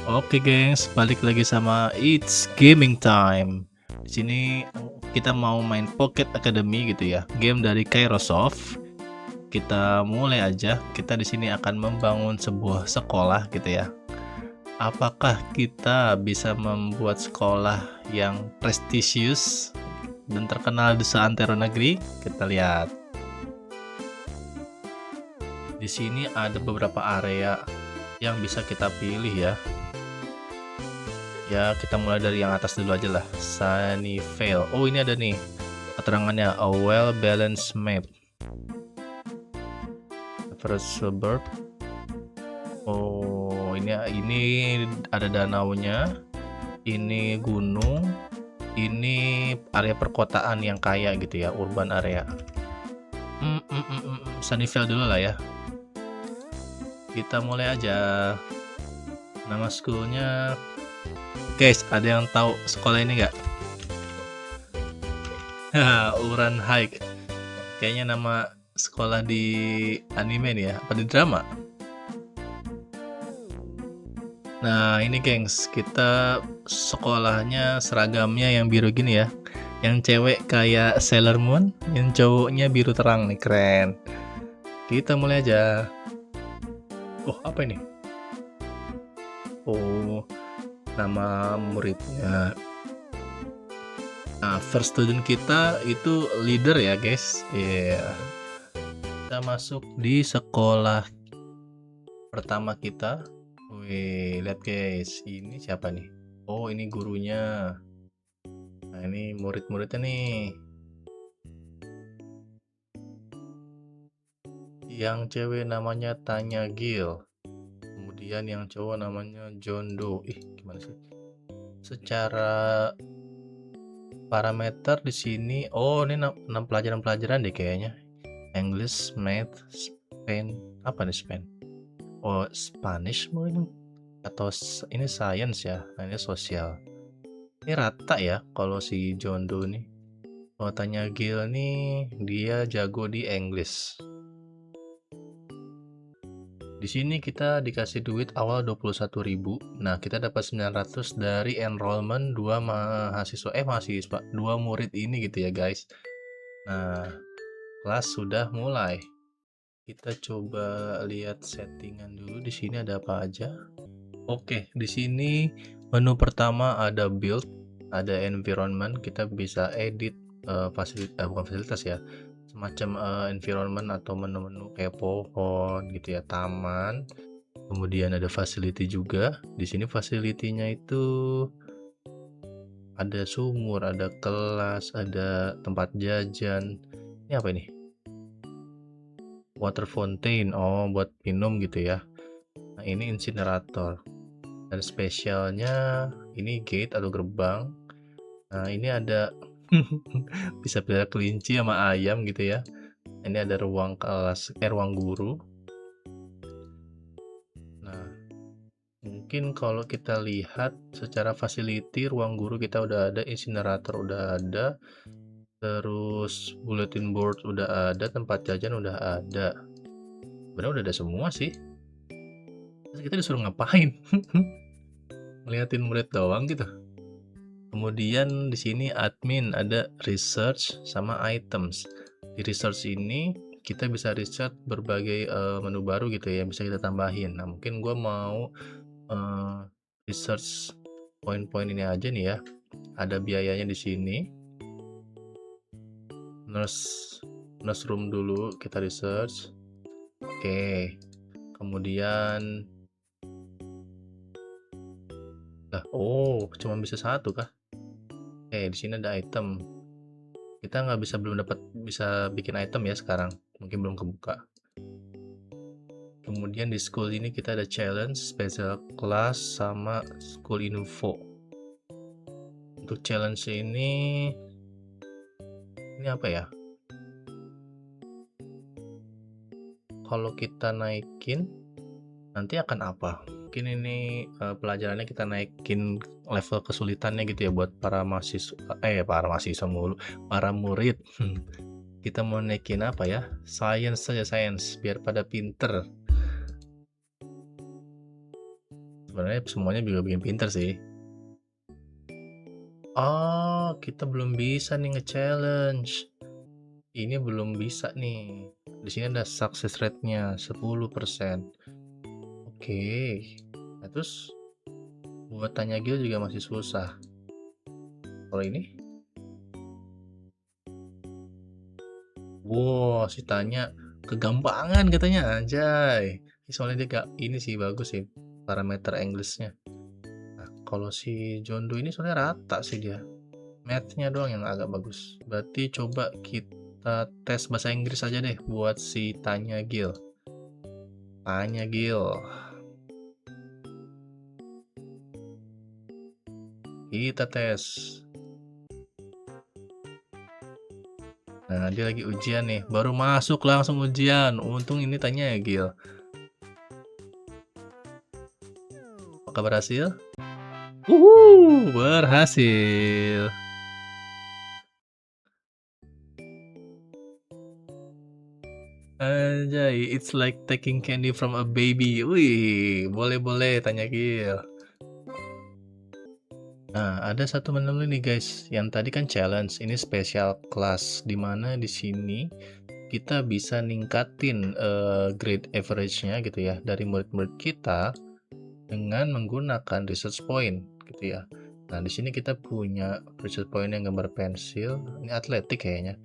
Oke gengs, balik lagi sama It's Gaming Time. Di sini kita mau main Pocket Academy gitu ya, game dari Kairosoft. Kita mulai aja. Kita di sini akan membangun sebuah sekolah gitu ya. Apakah kita bisa membuat sekolah yang prestisius dan terkenal di seantero negeri? Kita lihat. Di sini ada beberapa area yang bisa kita pilih ya. Ya, kita mulai dari yang atas dulu aja lah. Sunnyvale. Oh, ini ada nih keterangannya, a well balanced map. The first suburb. Oh, ini ada danaunya. Ini gunung. Ini area perkotaan yang kaya gitu ya, urban area. Sunnyvale dulu lah ya. Kita mulai aja. Nama schoolnya. Guys, ada yang tahu sekolah ini nggak? Uran High. Kayaknya nama sekolah di anime nih ya, apa di drama? Nah, ini gengs, kita sekolahnya seragamnya yang biru gini ya. Yang cewek kayak Sailor Moon, yang cowoknya biru terang nih, keren. Kita mulai aja. Oh, apa ini? Oh, nama muridnya. Nah, first student kita itu leader ya guys. Iya. Yeah. Kita masuk di sekolah pertama kita. Wih, lihat guys, ini siapa nih? Oh, ini gurunya. Nah, ini murid-muridnya nih. Yang cewek namanya Tanya Gil. Kemudian yang cowok namanya John Doe. Gimana sih? Secara parameter di sini, oh ini 6 pelajaran-pelajaran deh kayaknya. English, Math, Spain, apa nih Spain? Oh, Spanish mungkin, atau ini science ya. Nah, ini sosial. Ini rata ya kalau si John Doe nih. Kalau Tanya Gil nih, dia jago di English. Di sini kita dikasih duit awal 21.000. Nah, kita dapat 900 dari enrollment 2 mahasiswa, 2 murid ini gitu ya, guys. Nah, kelas sudah mulai. Kita coba lihat settingan dulu. Di sini ada apa aja? Oke, di sini menu pertama ada build, ada environment. Kita bisa edit bukan fasilitas ya, semacam environment atau menu-menu kayak pohon gitu ya, taman. Kemudian ada facility juga. Di sini facility-nya itu ada sumur, ada kelas, ada tempat jajan. Ini apa ini? Water fountain. Oh, buat minum gitu ya. Nah, ini incinerator. Dan spesialnya ini gate atau gerbang. Nah, ini ada bisa pelihara kelinci sama ayam gitu ya. Ini ada ruang kelas, ruang guru. Nah, mungkin kalau kita lihat secara facility, ruang guru kita udah ada, incinerator udah ada, terus bulletin board udah ada, tempat jajan udah ada. Sebenarnya udah ada semua sih. Terus kita disuruh ngapain? Ngeliatin murid doang gitu. Kemudian di sini admin ada research sama items. Di research ini kita bisa research berbagai menu baru gitu ya, bisa kita tambahin. Nah, mungkin gue mau research poin-poin ini aja nih ya. Ada biayanya di sini. Nurseroom dulu kita research. Oke. Kemudian oh, cuma bisa satu kah? Oke, di sini ada item. Kita belum dapat bisa bikin item ya sekarang, mungkin belum kebuka. Kemudian di school ini kita ada challenge, special class, sama school info. Untuk challenge ini apa ya? Kalau kita naikin nanti akan apa? Mungkin ini pelajarannya kita naikin level kesulitannya gitu ya buat para murid. Kita mau naikin apa ya? Science saja, science, biar pada pinter. Sebenarnya semuanya juga bikin pinter sih. Oh, kita belum bisa nih nge-challenge. Ini belum bisa nih. Di sini ada success rate-nya 10%. Oke. Nah, terus buat tanya Gil juga masih susah. Kalau ini? Wow, si tanya kegampangan katanya, anjay. Soalnya dia gak ini sih bagus sih parameter English-nya. Nah, kalau si John Doe ini soalnya rata sih dia. Math-nya doang yang agak bagus. Berarti coba kita tes bahasa Inggris aja deh buat si Tanya Gil. Tanya Gil. Kita tes. Nah, dia lagi ujian nih. Baru masuk langsung ujian. Untung ini Tanya Gil. Apakah berhasil? Berhasil. Anjay, it's like taking candy from a baby. Wih, boleh-boleh Tanya Gil. Nah, ada satu menu nih guys. Yang tadi kan challenge, ini special class di mana di sini kita bisa ningkatin grade average-nya gitu ya dari murid-murid kita dengan menggunakan research point gitu ya. Nah, di sini kita punya research point yang gambar pensil. Ini atletik kayaknya.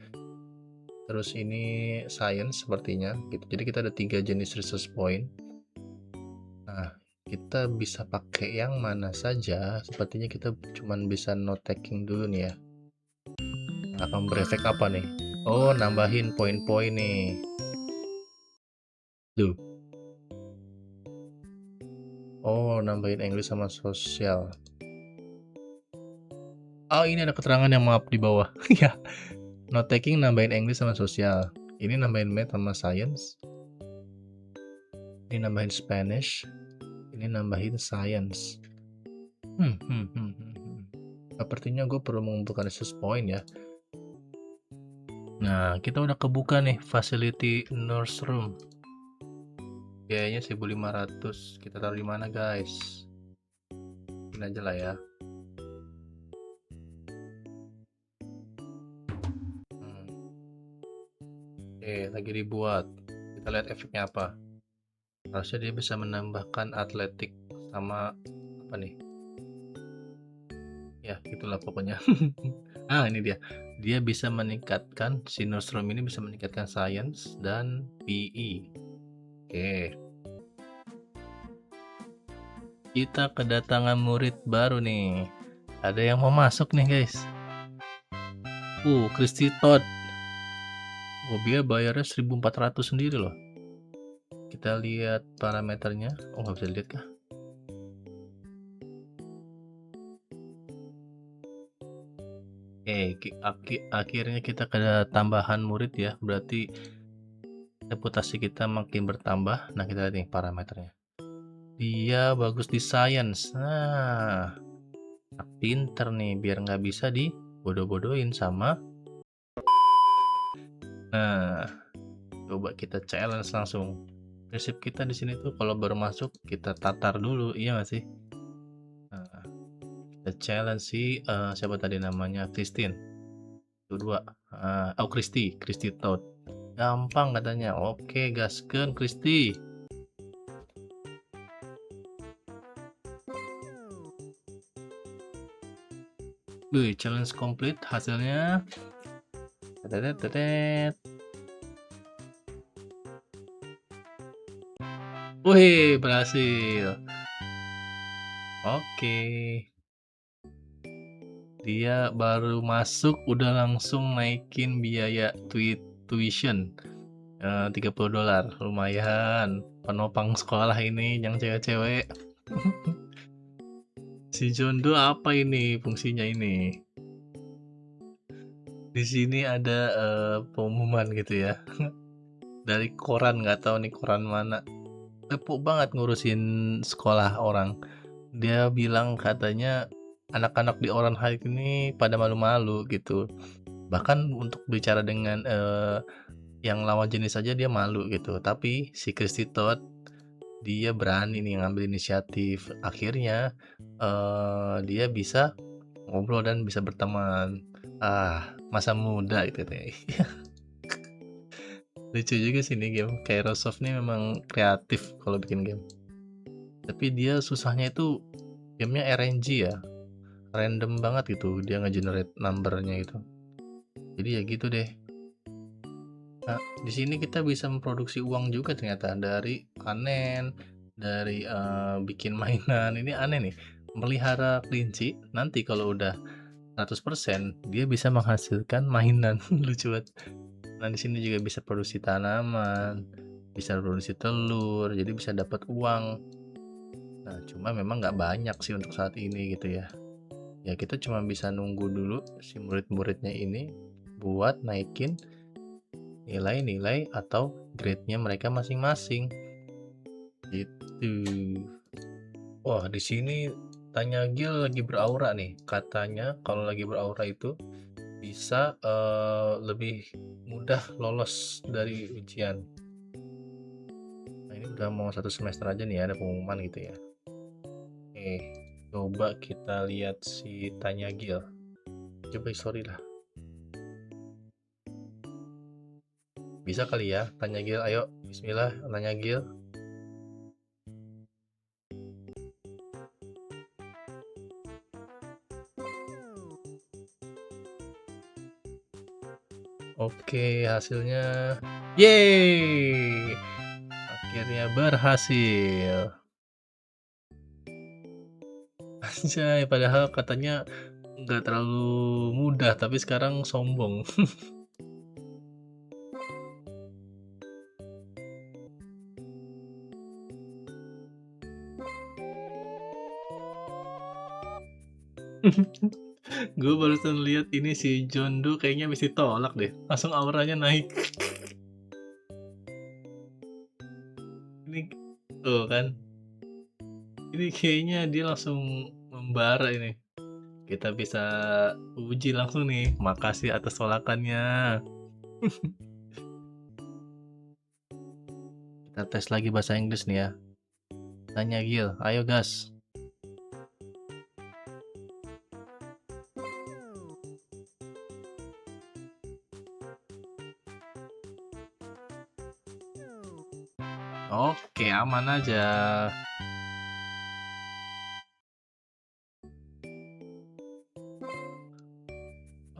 Terus ini science sepertinya gitu. Jadi kita ada 3 jenis research point. Nah, kita bisa pakai yang mana saja. Sepertinya kita cuman bisa note taking dulu nih ya. Akan berefek apa nih? Oh, nambahin poin-poin nih. Tuh. Oh, nambahin English sama sosial. Oh, ini ada keterangan yang maaf di bawah. Ya. Note taking nambahin English sama sosial. Ini nambahin math sama science. Ini nambahin Spanish. Ini nambahin science. Sepertinya gue perlu mengumpulkan research point ya. Nah, kita udah kebuka nih facility nurse room. Biayanya 1.500. Kita taruh di mana, guys? Ini aja lah ya. Oke, lagi dibuat. Kita lihat efeknya apa. Harusnya dia bisa menambahkan atletik sama apa nih? Ya, itulah pokoknya. Ah, ini dia. Dia bisa meningkatkan si nurse room ini bisa meningkatkan science dan PE. Oke. Kita kedatangan murid baru nih. Ada yang mau masuk nih, guys. Christy Todd. Dia bayarnya 1.400 sendiri loh. Kita lihat parameternya. Oh, nggak bisa dilihat kah? Akhirnya kita ke tambahan murid ya. Berarti reputasi kita makin bertambah. Nah, kita lihat nih parameternya. Dia bagus di science. Nah, pinter nih biar nggak bisa dibodoh-bodohin sama. Nah, coba kita challenge langsung. Prinsip kita di sini tuh kalau baru masuk kita tatar dulu, iya nggak sih? Nah, kita challenge si siapa tadi namanya Christine. Kedua, Christy Todd. Gampang katanya. Oke, gaskeun Christy. Wih, challenge complete hasilnya. Wih, berhasil. Oke. Dia baru masuk udah langsung naikin biaya tuition $30. Lumayan. Penopang sekolah ini yang cewek-cewek. Si Jondo apa ini fungsinya ini? Di sini ada pengumuman gitu ya. Dari koran, nggak tahu nih koran mana. Tepuk banget ngurusin sekolah orang. Dia bilang katanya anak-anak di Oran Heights ini pada malu-malu gitu. Bahkan untuk bicara dengan yang lawan jenis saja dia malu gitu. Tapi si Christy Todd dia berani nih ngambil inisiatif. Akhirnya, dia bisa ngobrol dan bisa berteman. Ah, masa muda itu teh. Lucu juga sih ini game, Kairosoft nih memang kreatif kalau bikin game. Tapi dia susahnya itu gamenya RNG ya, random banget gitu dia nge-generate number-nya itu. Jadi ya gitu deh. Nah, di sini kita bisa memproduksi uang juga ternyata dari panen, dari bikin mainan. Ini aneh nih, melihara kelinci nanti kalau udah 100% dia bisa menghasilkan mainan. Lucu banget. Nah, di sini juga bisa produksi tanaman, bisa produksi telur, jadi bisa dapat uang. Nah, cuma memang nggak banyak sih untuk saat ini gitu ya. Ya kita cuma bisa nunggu dulu si murid-muridnya ini buat naikin nilai-nilai atau grade-nya mereka masing-masing. Gitu. Wah, di sini Tanya Gil lagi beraura nih. Katanya kalau lagi beraura itu bisa lebih mudah lolos dari ujian. Nah, ini udah mau 1 semester aja nih ada pengumuman gitu ya. Oke, coba kita lihat si Tanya Gil. Coba sorry lah. Bisa kali ya, Tanya Gil. Ayo, Bismillah, Tanya Gil. Oke, hasilnya. Yeay! Akhirnya berhasil. Anjay, padahal katanya nggak terlalu mudah, tapi sekarang sombong. Gue barusan lihat ini si John Doe kayaknya habis ditolak deh. Langsung auranya naik. Ini tuh kan. Ini kayaknya dia langsung membara ini. Kita bisa uji langsung nih. Makasih atas tolakannya. Kita tes lagi bahasa Inggris nih ya. Tanya Gil, ayo gas. Oke, aman aja.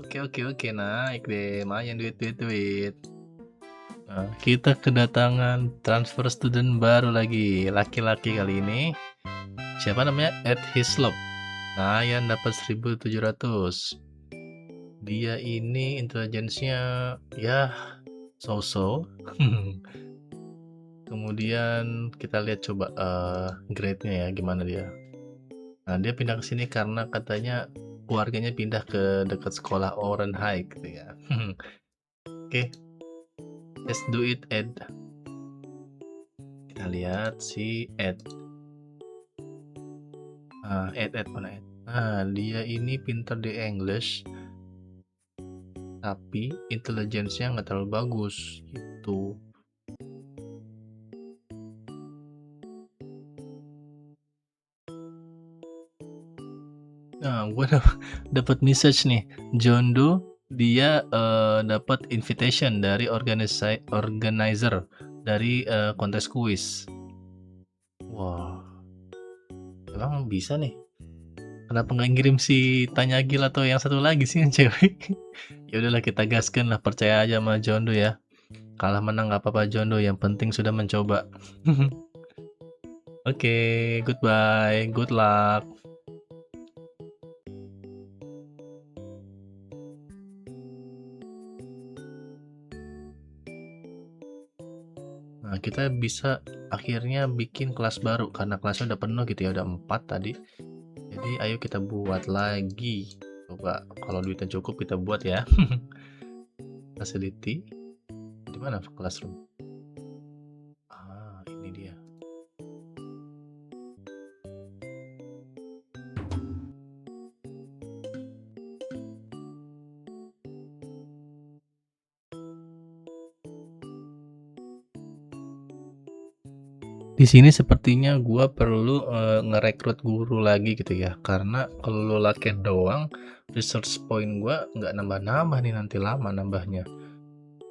Oke, naik deh. Lumayan duit. Nah, kita kedatangan transfer student baru lagi. Laki-laki kali ini. Siapa namanya? Ed Hislop. Nah, yang dapat 1.700. Dia ini intelijensinya ya so-so. Kemudian kita lihat coba grade-nya ya gimana dia. Nah, dia pindah ke sini karena katanya keluarganya pindah ke dekat sekolah Oren High gitu ya. Oke, let's do it, Ed. Kita lihat si Ed. Ed mana Ed? Nah, dia ini pintar di English, tapi intelijensinya nggak terlalu bagus gitu. Nah, gue dapat message nih, John Doe dia dapat invitation dari organizer dari kontes kuis. Wah, emang bisa nih. Kenapa nggak ngirim si Tanya Gil atau yang satu lagi sih yang cewek? Ya udahlah kita gaskan lah, percaya aja sama John Doe ya. Kalah menang nggak apa-apa John Doe, yang penting sudah mencoba. Oke, goodbye, good luck. Nah, kita bisa akhirnya bikin kelas baru karena kelasnya udah penuh gitu ya, udah 4 tadi. Jadi ayo kita buat lagi. Coba kalau duitnya cukup kita buat ya. Facility. Di mana classroom? Ah, ini dia. Di sini sepertinya gua perlu, ngerekrut guru lagi gitu ya, karena kalau lu latihan doang, research point gua nggak nambah-nambah nih, nanti lama nambahnya.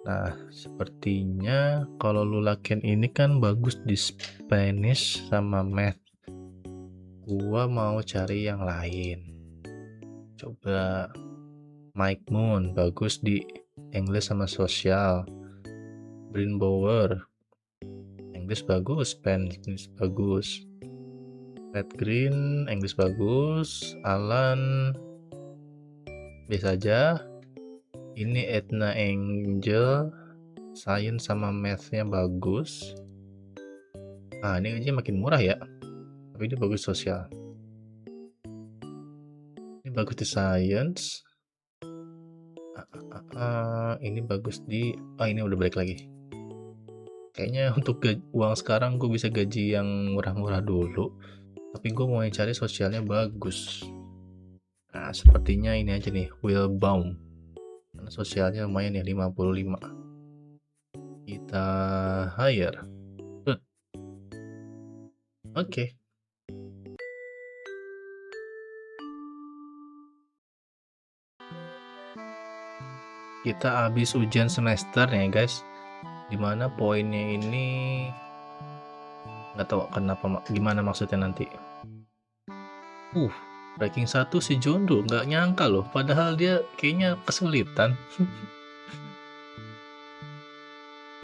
Nah, sepertinya kalau lu latihan ini kan bagus di Spanish sama Math. Gua mau cari yang lain. Coba Mike Moon, bagus di English sama sosial. Brin Bauer, English bagus, Spanish bagus. Red Green, English bagus. Alan, biasa aja. Ini Edna Angel, Science sama Math-nya bagus. Ah, ini aja makin murah ya. Tapi dia bagus sosial. Ini bagus di Science. Ini bagus di... ini udah balik lagi. Kayaknya untuk uang sekarang gue bisa gaji yang murah-murah dulu. Tapi gue mau cari sosialnya bagus. Nah, sepertinya ini aja nih, Willbaum. Karena sosialnya lumayan ya, 55. Kita hire. Oke. Kita habis ujian semester ya guys. Dimana poinnya ini nggak tahu kenapa, gimana maksudnya nanti. Ranking 1 si Jondo, nggak nyangka loh, padahal dia kayaknya kesulitan.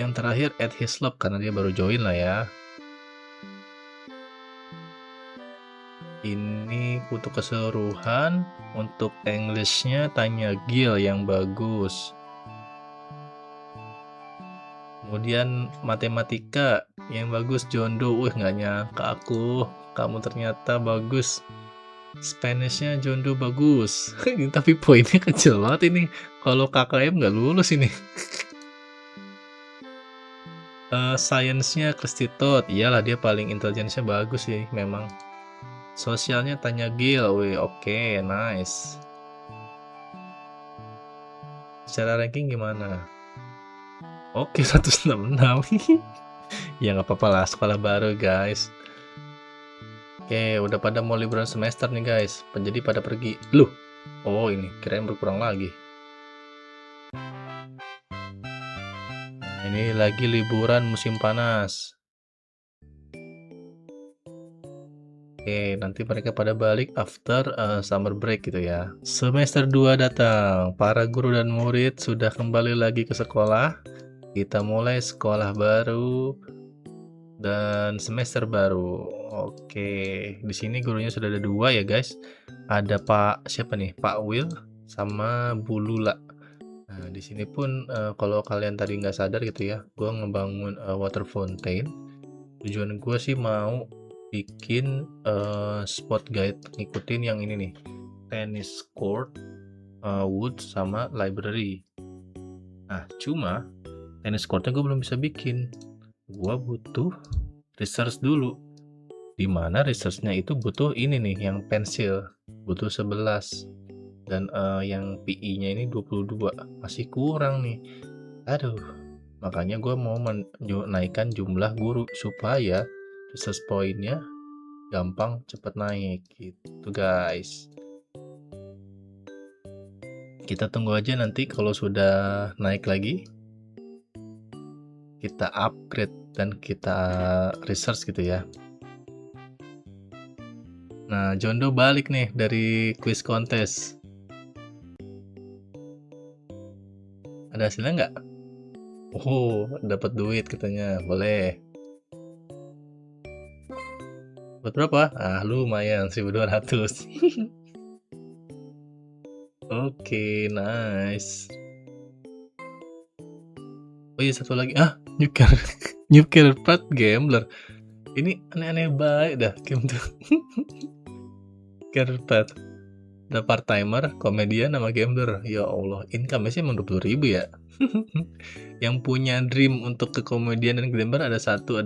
Yang terakhir Ed Hislop, karena dia baru join lah ya. Ini untuk keseluruhan, untuk English-nya tanya Gil yang bagus. Kemudian matematika yang bagus Jondo. Nggak nyangka aku, kamu ternyata bagus. Spanish-nya Jondo bagus. Tapi poinnya kecil banget ini. Kalau KKM nggak lulus ini. Science-nya Kristi Todd. Iyalah, dia paling intelligence-nya bagus sih memang. Sosialnya tanya Gil. Wih, oke, nice. Secara ranking gimana? Oke, 166. Ya nggak apa-apa lah, sekolah baru guys. Oke, udah pada mau liburan semester nih guys. Jadi pada pergi. Loh, oh ini kirain berkurang lagi. Nah, ini lagi liburan musim panas. Oke, nanti mereka pada balik after summer break gitu ya. Semester 2 datang. Para guru dan murid sudah kembali lagi ke sekolah. Kita mulai sekolah baru dan semester baru. Oke, di sini gurunya sudah ada 2 ya guys. Ada Pak siapa nih? Pak Will sama Bu Lula. Nah, di sini pun kalau kalian tadi nggak sadar gitu ya, gue ngebangun water fountain. Tujuan gue sih mau bikin spot guide, ngikutin yang ini nih, tennis court, wood sama library. Nah, cuma tennis courtnya gue belum bisa bikin. Gue butuh research dulu. Dimana researchnya itu butuh ini nih, yang pensil, butuh 11. Dan yang PI-nya ini 22, masih kurang nih. Aduh, makanya gue mau menaikkan jumlah guru supaya research point-nya gampang cepet naik gitu guys. Kita tunggu aja nanti kalau sudah naik lagi, kita upgrade dan kita research gitu ya. Nah, Jondo balik nih dari quiz kontes. Ada hasilnya nggak? Oh, dapat duit katanya, boleh. Buat berapa? Lumayan, 1.200. Oke, nice. Oh iya, satu lagi. Nuker Pet Gambler. Ini aneh-aneh baik dah game tuh. Kerpet. Ada part-timer, komedian, sama gambler. Ya Allah, income-nya sih emang 20.000 ya. Yang punya dream untuk ke komedian dan gambler ada satu.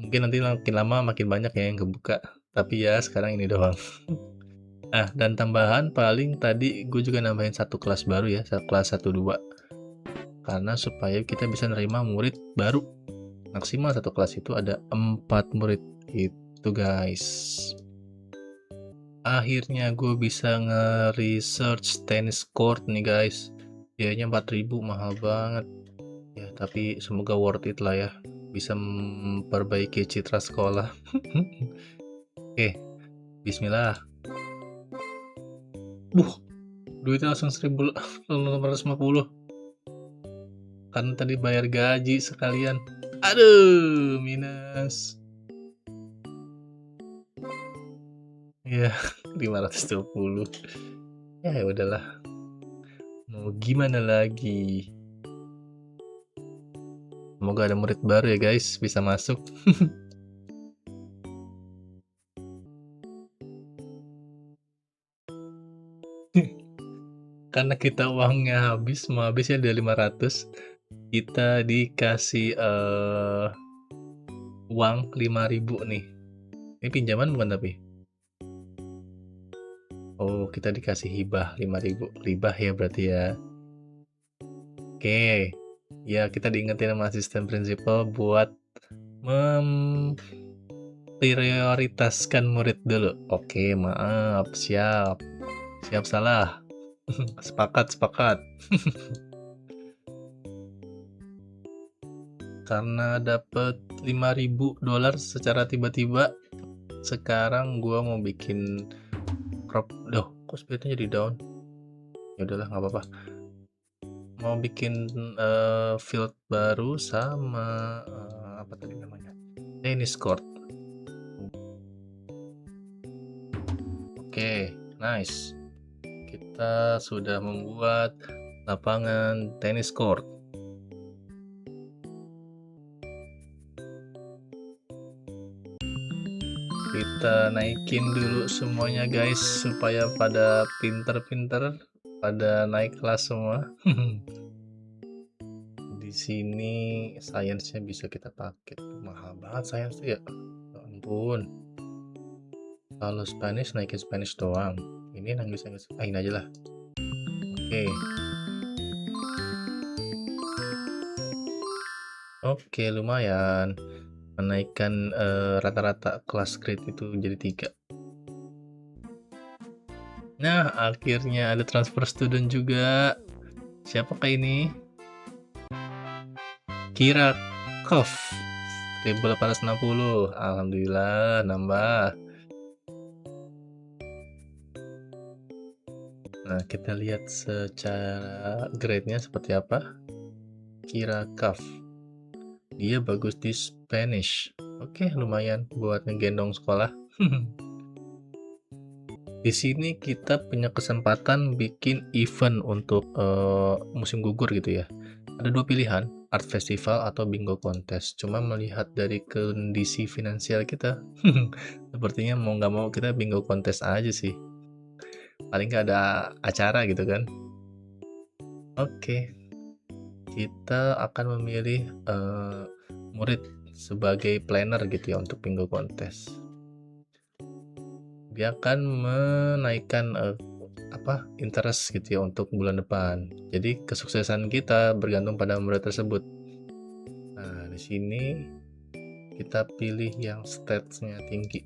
Mungkin nanti makin lama makin banyak ya yang kebuka. Tapi ya sekarang ini doang. Dan tambahan paling tadi gue juga nambahin satu kelas baru ya, kelas 1-2. Karena supaya kita bisa nerima murid baru. Maksimal satu kelas itu ada 4 murid, itu guys. Akhirnya gue bisa nge-research tennis court nih guys. Biayanya 4.000, mahal banget. Ya, tapi semoga worth it lah ya. Bisa memperbaiki citra sekolah. Oke, bismillah. Duitnya langsung 1.850. Karena tadi bayar gaji sekalian. Aduh, minus. Ya, 520. Ya udahlah. Mau gimana lagi? Semoga ada murid baru ya guys, bisa masuk. Karena kita uangnya habis, mau habis ya dari 500, kita dikasih uang 5.000 nih. Ini pinjaman bukan tapi? Oh, kita dikasih hibah 5.000. Ribah ya berarti ya. Oke. Ya, kita diingetin sama asisten prinsipal buat memprioritaskan murid dulu. Oke, maaf, siap. Siap salah. Sepakat. Karena dapat $5.000 secara tiba-tiba, sekarang gua mau bikin crop. Loh, kok speednya jadi down? Ya udahlah, nggak apa-apa. Mau bikin field baru sama apa tadi namanya? Tennis court. Oke, nice. Kita sudah membuat lapangan tenis court. Kita naikin dulu semuanya guys supaya pada pinter-pinter, pada naik kelas semua. Di sini sainsnya bisa kita pakai. Mahal banget sains tuh ya. Ya ampun. Kalau Spanish naikin Spanish doang. Ini nangis. Ini aja lah. Oke. Oke, lumayan. Menaikkan rata-rata kelas grade itu jadi 3. Nah, akhirnya ada transfer student juga. Siapakah ini? Kirakov 1.860. Alhamdulillah nambah. Nah, kita lihat secara grade-nya seperti apa. Kirakov. Dia bagus di Spanish. Oke, lumayan buat ngegendong sekolah. Di sini kita punya kesempatan bikin event untuk musim gugur gitu ya. Ada 2 pilihan, art festival atau bingo kontes. Cuma melihat dari kondisi finansial kita, sepertinya mau nggak mau kita bingo kontes aja sih. Paling nggak ada acara gitu kan. Oke, kita akan memilih murid sebagai planner gitu ya untuk bingo kontes. Dia akan menaikkan interest gitu ya untuk bulan depan. Jadi kesuksesan kita bergantung pada murid tersebut. Nah, di sini kita pilih yang statsnya tinggi.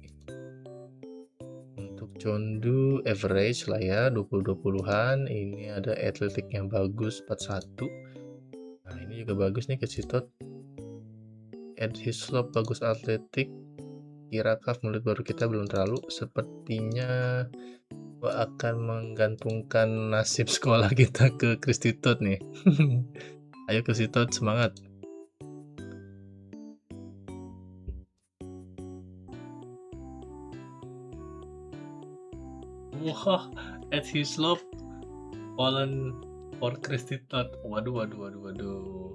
Untuk Condu average lah ya, 20-20an. Ini ada atletik yang bagus, 41. Nah, ini juga bagus nih ke Citot. Ed Hislop bagus atletik. Kirakov murid baru kita belum terlalu. Sepertinya gua akan menggantungkan nasib sekolah kita ke Kristitot nih. Ayo Kristitot, semangat. Wah, Ed Hislop Fallen for Kristitot. Waduh.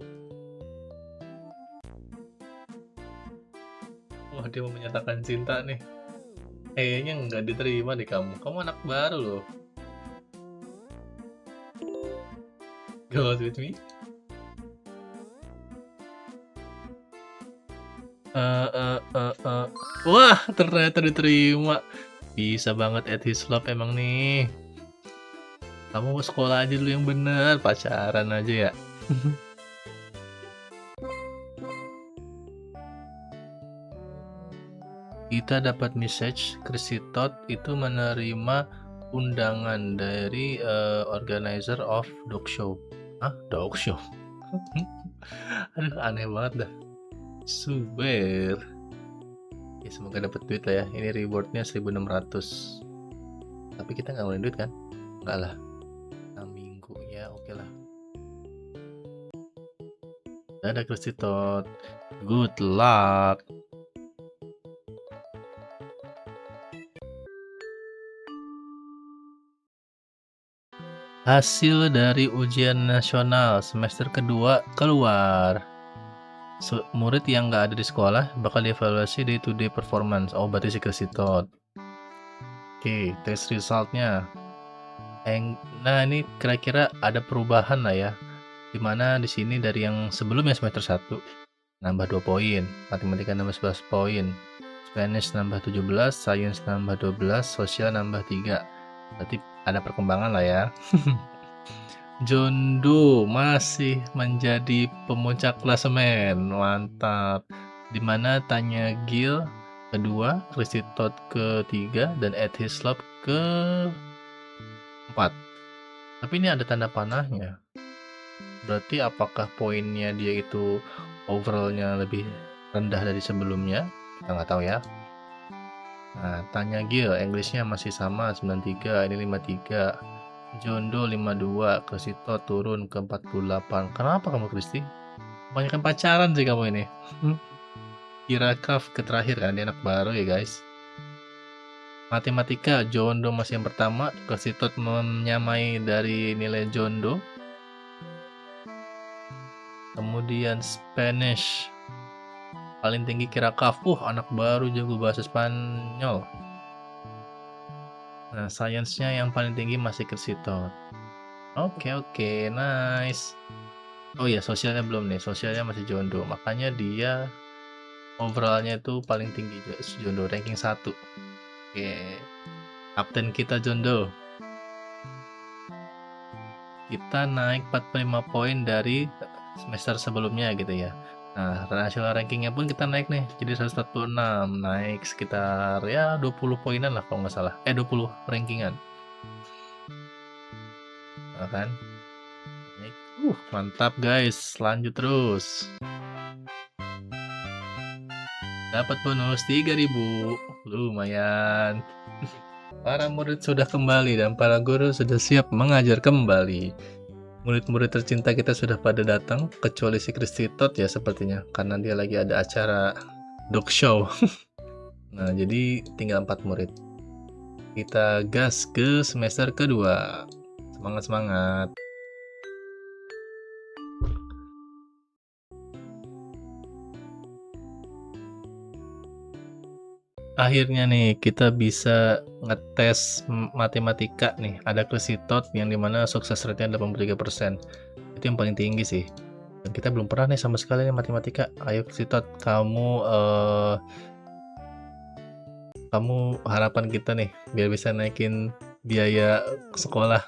Wah, dia mau menyatakan cinta nih. Kayaknya nggak diterima deh kamu. Kamu anak baru loh. Go out with me. Wah, ternyata diterima. Bisa banget Ed Hislop emang nih. Kamu mau sekolah aja dulu yang bener, pacaran aja ya. Kita dapat message Chrissy Todd itu menerima undangan dari organizer of dog show. Hah? Dog show? Aduh, aneh banget dah. Super. Ya, semoga dapat duit lah ya. Ini rewardnya 1.600. Tapi kita nggak ngeluarin duit kan? Nggak lah. 6 minggu ya, oke lah. Dadah Chrissy Todd. Good luck. Hasil dari ujian nasional semester kedua keluar. Murid yang nggak ada di sekolah bakal dievaluasi day-to-day performance. Oh, berarti si Chrissy Todd. Oke, test resultnya. Nah, ini kira-kira ada perubahan lah ya. Dimana di sini dari yang sebelumnya semester 1 nambah 2 poin, matematika nambah 11 poin, Spanish nambah 17, Science nambah 12, Sosial nambah 3. Berarti ada perkembangan lah ya. John Doe masih menjadi pemuncak klasemen, mantap. Dimana Tanya Gill kedua, Chrissy Todd ketiga, dan Ed Hislop ke-4. Tapi ini ada tanda panahnya. Berarti apakah poinnya dia itu overallnya lebih rendah dari sebelumnya? Kita nggak tahu ya. Nah, Tanya Gill, Englishnya masih sama 93, ini 53. John Doe 52, Chrissy Todd turun ke 48. Kenapa kamu, Christy? Kebanyakan pacaran sih kamu ini. Kira Kaf ke terakhir kan, dia anak baru ya guys. Matematika, John Doe masih yang pertama, Chrissy Todd menyamai dari nilai John Doe. Kemudian Spanish, paling tinggi Kira Kaf. Anak baru jago bahasa Spanyol. Nah, sainsnya yang paling tinggi masih Chrissy Todd. Oke, nice. Oh iya, sosialnya belum nih. Sosialnya masih John Doe. Makanya dia overallnya itu paling tinggi John Doe, ranking 1. Oke. Kapten kita John Doe. Kita naik 45 poin dari semester sebelumnya gitu ya. Nah, national rankingnya pun kita naik nih. Jadi 146. Naik sekitar ya 20 poinan lah kalau nggak salah. 20 rankingan. Nah, kan? Naik. Mantap guys. Lanjut terus. Dapat bonus 3.000. Lumayan. Para murid sudah kembali dan para guru sudah siap mengajar kembali. Murid-murid tercinta kita sudah pada datang, kecuali si Chrissy Todd ya sepertinya, karena dia lagi ada acara dog show. Nah, jadi tinggal 4 murid. Kita gas ke semester kedua. Semangat-semangat. Akhirnya nih kita bisa ngetes matematika nih. Ada Chrissy Todd yang dimana sukses rate-nya 83%. Itu yang paling tinggi sih. Dan kita belum pernah nih sama sekali nih matematika. Ayo Chrissy Todd, kamu harapan kita nih biar bisa naikin biaya sekolah.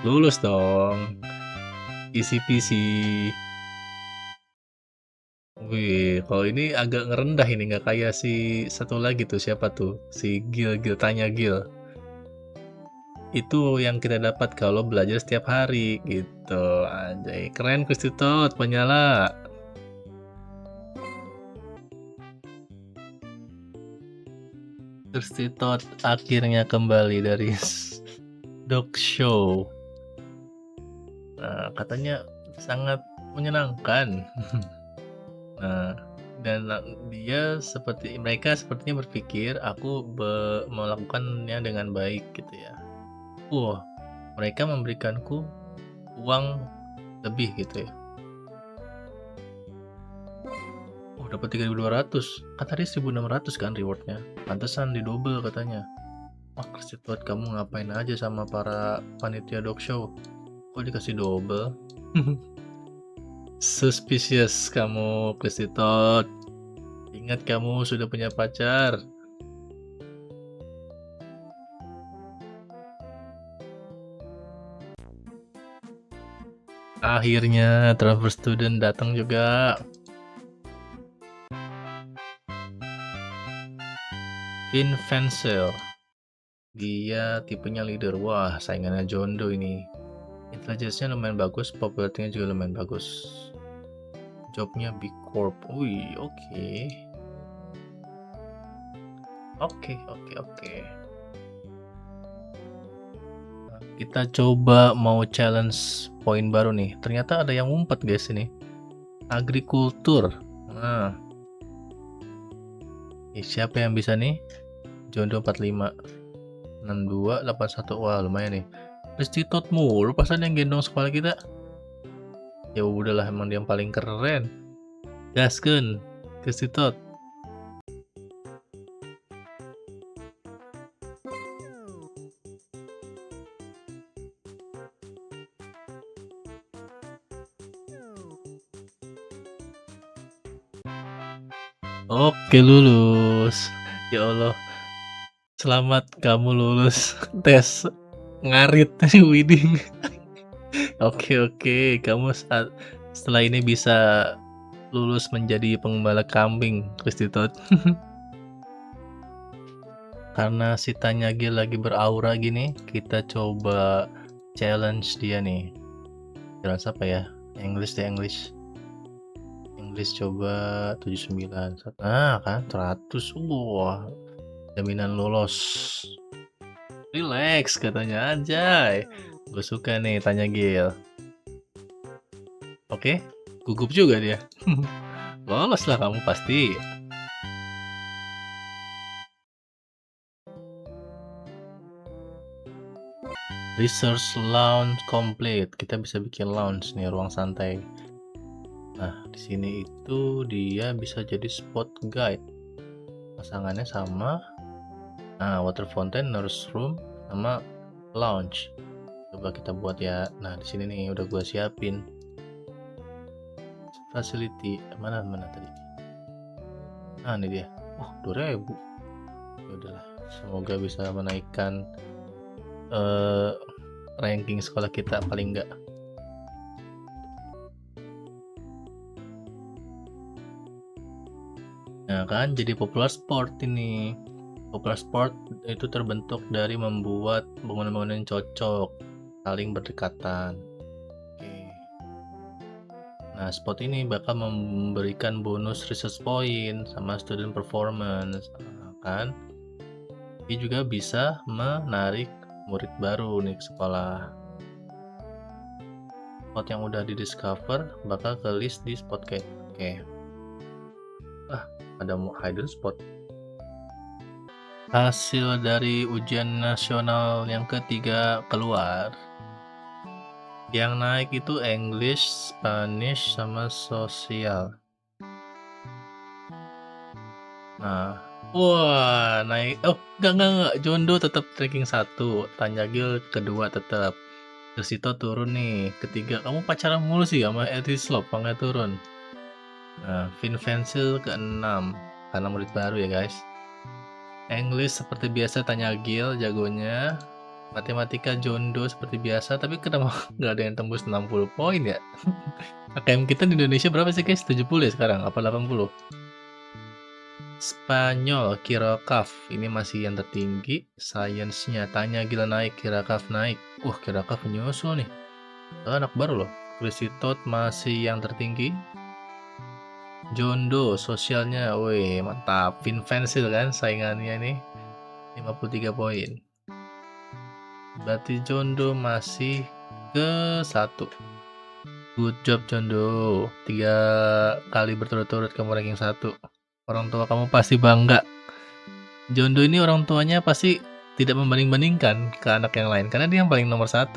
Lulus dong. Easy peasy. Wih, kalau ini agak ngerendah ini, nggak kayak si satu lagi tuh, siapa tuh? Si Gil, Tanya Gil. Itu yang kita dapat kalau belajar setiap hari gitu. Anjay, keren Chrissy Todd, penyala. Chrissy Todd akhirnya kembali dari dog show. Nah, katanya sangat menyenangkan. Nah, dan mereka sepertinya berpikir aku melakukannya dengan baik gitu ya. Mereka memberikanku uang lebih gitu ya. Dapat 3.200. Kan tadi 1.600 kan rewardnya. Pantesan di double katanya. Chrissy Todd, kamu ngapain aja sama para panitia dog show? Kok dikasih double? Suspicious kamu, Chrissy Todd. Ingat kamu sudah punya pacar. Akhirnya transfer student datang juga. Vincenzel. Dia tipenya leader. Wah, saingannya Jondo ini. Intelligence-nya lumayan bagus, popularity-nya juga lumayan bagus. Job-nya Big Corp. Wih, oke. Oke. Kita coba mau challenge poin baru nih. Ternyata ada yang ngumpet guys ini. Agrikultur. Nah, siapa yang bisa nih? Jondo 45, 62, 81. Wah, lumayan nih. Restitut mulu pasan yang gendong sekolah kita. Ya udahlah, emang dia yang paling keren. Gaskeun, Restitut. Oke, lulus. Ya Allah, selamat kamu lulus tes ngarit Widing. Oke, kamu setelah ini bisa lulus menjadi pengembala kambing, Restitut. Karena si Tanyagil lagi beraura gini, kita coba challenge dia nih. Challenge apa ya? English deh, English coba 79. Nah, kan 100. Wah, jaminan lolos. Relax katanya, anjay. Gue suka nih Tanyagil. Oke, gugup juga dia. Lolos lah kamu pasti. Research lounge complete. Kita bisa bikin lounge nih, ruang santai. Nah, di sini itu dia bisa jadi spot guide. Pasangannya sama. Nah, water fountain, nurse room, sama lounge. Coba kita buat ya. Nah, di sini nih udah gua siapin. Facility mana tadi? Nah, ini dia. 2000. Ya udahlah, semoga bisa menaikkan ranking sekolah kita paling enggak. Nah kan, jadi popular sport ini. Popular sport itu terbentuk dari membuat bangunan-bangunan yang cocok, saling berdekatan. Oke. Nah, spot ini bakal memberikan bonus research point sama student performance, kan? Dia juga bisa menarik murid baru nih ke sekolah. Spot yang udah di discover bakal ke list di spot kayak. Oke. Ada hidden spot. Hasil dari ujian nasional yang ketiga keluar. Yang naik itu English, Spanish, sama sosial. Nah, wah naik. Oh, enggak. Jondo tetap ranking 1, Tanyagil kedua tetap. Tersito turun nih, ketiga. Kamu pacaran mulu sih sama Etislop, makanya turun. Nah, Vincenzel ke-6 karena murid baru ya guys. English seperti biasa Tanyagil jagonya. Matematika Jondo seperti biasa, tapi kenapa nggak ada yang tembus 60 poin ya? AKM kita di Indonesia berapa sih guys? 70 ya sekarang? Apa 80? Spanyol, Kirokaf. Ini masih yang tertinggi. Sainsnya, Tanyagil naik, Kirokaf naik. Kirokaf menyusul nih. Anak baru loh. Krisitot masih yang tertinggi. Jondo, sosialnya, wih mantap. Vincenzel kan saingannya nih. 53 poin. Berarti Jondo masih ke-1. Good job Jondo. 3 kali berturut-turut kamu ranking 1. Orang tua kamu pasti bangga. Jondo ini orang tuanya pasti tidak membanding-bandingkan ke anak yang lain karena dia yang paling nomor 1.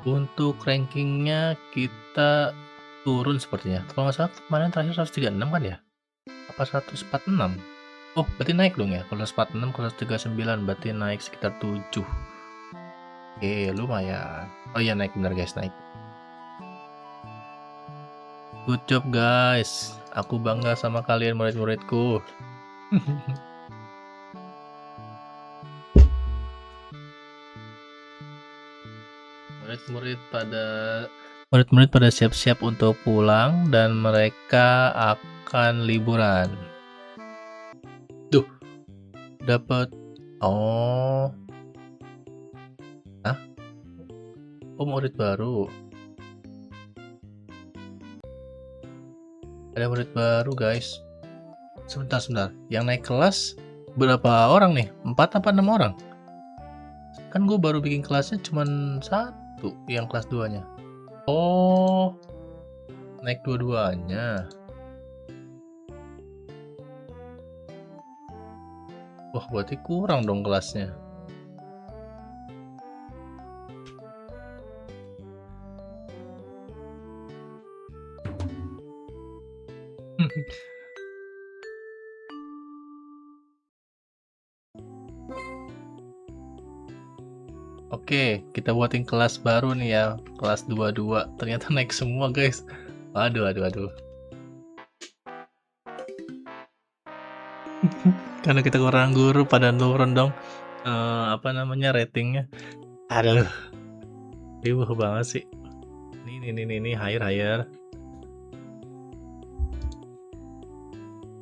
Untuk rankingnya kita turun sepertinya. Kalau nggak salah kemarin terakhir 136 kan ya? Apa 146? Oh, berarti naik dong ya. Kalau 146, kalau 139 berarti naik sekitar 7. Oke, lumayan. Oh iya, naik bener guys, naik. Good job guys. Aku bangga sama kalian murid-muridku. Murid-murid pada siap-siap untuk pulang dan mereka akan liburan. Dapat. Oh. Hah? Oh, murid baru. Ada murid baru, guys. Sebentar. Yang naik kelas berapa orang nih? 4 apa 6 orang? Kan gue baru bikin kelasnya cuman 1, yang kelas 2-nya. Oh, naik dua-duanya. Wah, berarti kurang dong kelasnya. Oke, kita buatin kelas baru nih ya, kelas 22. Ternyata naik semua, guys. Waduh. Karena kita kurang guru, pada nurun dong, apa namanya, ratingnya. Aduh, riuh banget sih. Nih, hire.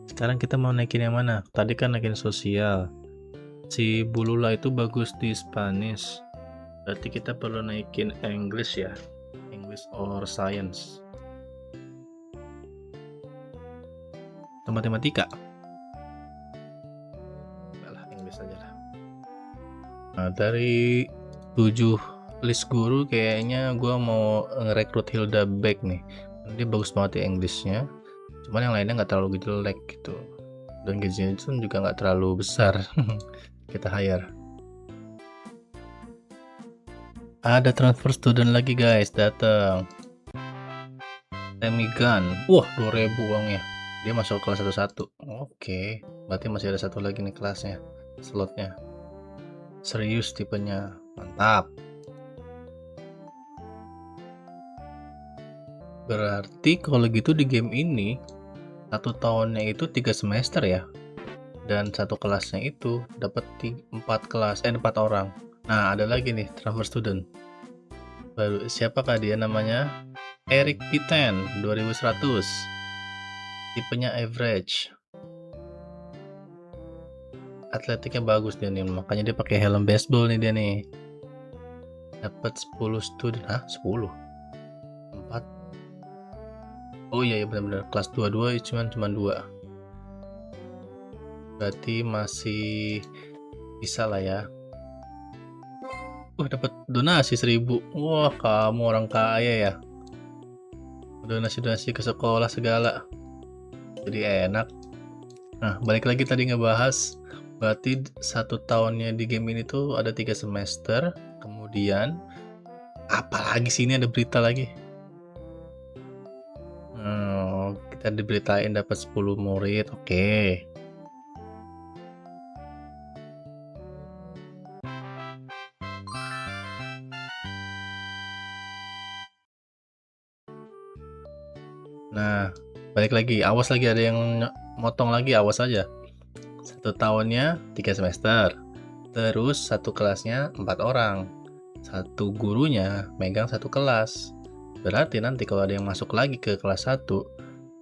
Sekarang kita mau naikin yang mana? Tadi kan naikin sosial. Si Bulula itu bagus di Spanish. Berarti kita perlu naikin English ya. English or Science. Atau matematika. Lah, English aja lah. Nah, dari 7 list guru kayaknya gue mau ngerekrut Hilda Beck nih. Dia bagus banget di Englishnya. Cuman yang lainnya nggak terlalu jelek gitu. Dan gajinya itu juga nggak terlalu besar. Kita hire. Ada transfer student lagi, guys, datang. Temigan. Wah, 2.000 uangnya. Dia masuk kelas 11. Oke, berarti masih ada satu lagi nih kelasnya, slotnya. Serius tipenya, mantap. Berarti kalau gitu di game ini 1 tahunnya itu 3 semester ya. Dan satu kelasnya itu dapat 4 orang. Nah, ada lagi nih transfer student. Baru siapakah dia namanya? Eric P10 2100. Tipenya average. Atletiknya bagus dia nih, makanya dia pakai helm baseball nih dia nih. Dapat 10 student. Hah? 10? 4? Oh iya benar-benar kelas 22 cuma 2. Berarti masih bisa lah ya. Dapat donasi 1.000. Wah, kamu orang kaya ya. Donasi ke sekolah segala. Jadi enak. Nah, balik lagi tadi ngebahas. Berarti 1 tahunnya di game ini tuh ada 3 semester. Kemudian apalagi sini ada berita lagi. Kita diberitain dapat 10 murid. Oke. Nah, balik lagi. Awas lagi ada yang motong lagi, awas aja. 1 tahunnya 3 semester. Terus 1 kelasnya 4 orang. 1 gurunya megang 1 kelas. Berarti nanti kalau ada yang masuk lagi ke kelas 1,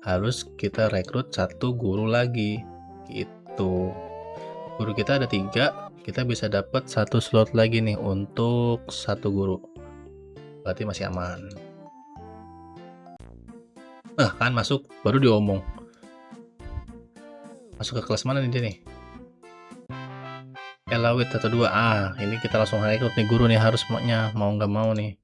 harus kita rekrut 1 guru lagi. Gitu. Guru kita ada 3, kita bisa dapat 1 slot lagi nih untuk 1 guru. Berarti masih aman. Kan masuk, baru diomong. Masuk ke kelas mana nih dia nih? Elawit 1-2. Ini kita langsung rekrut nih guru nih, harus mau nggak mau nih.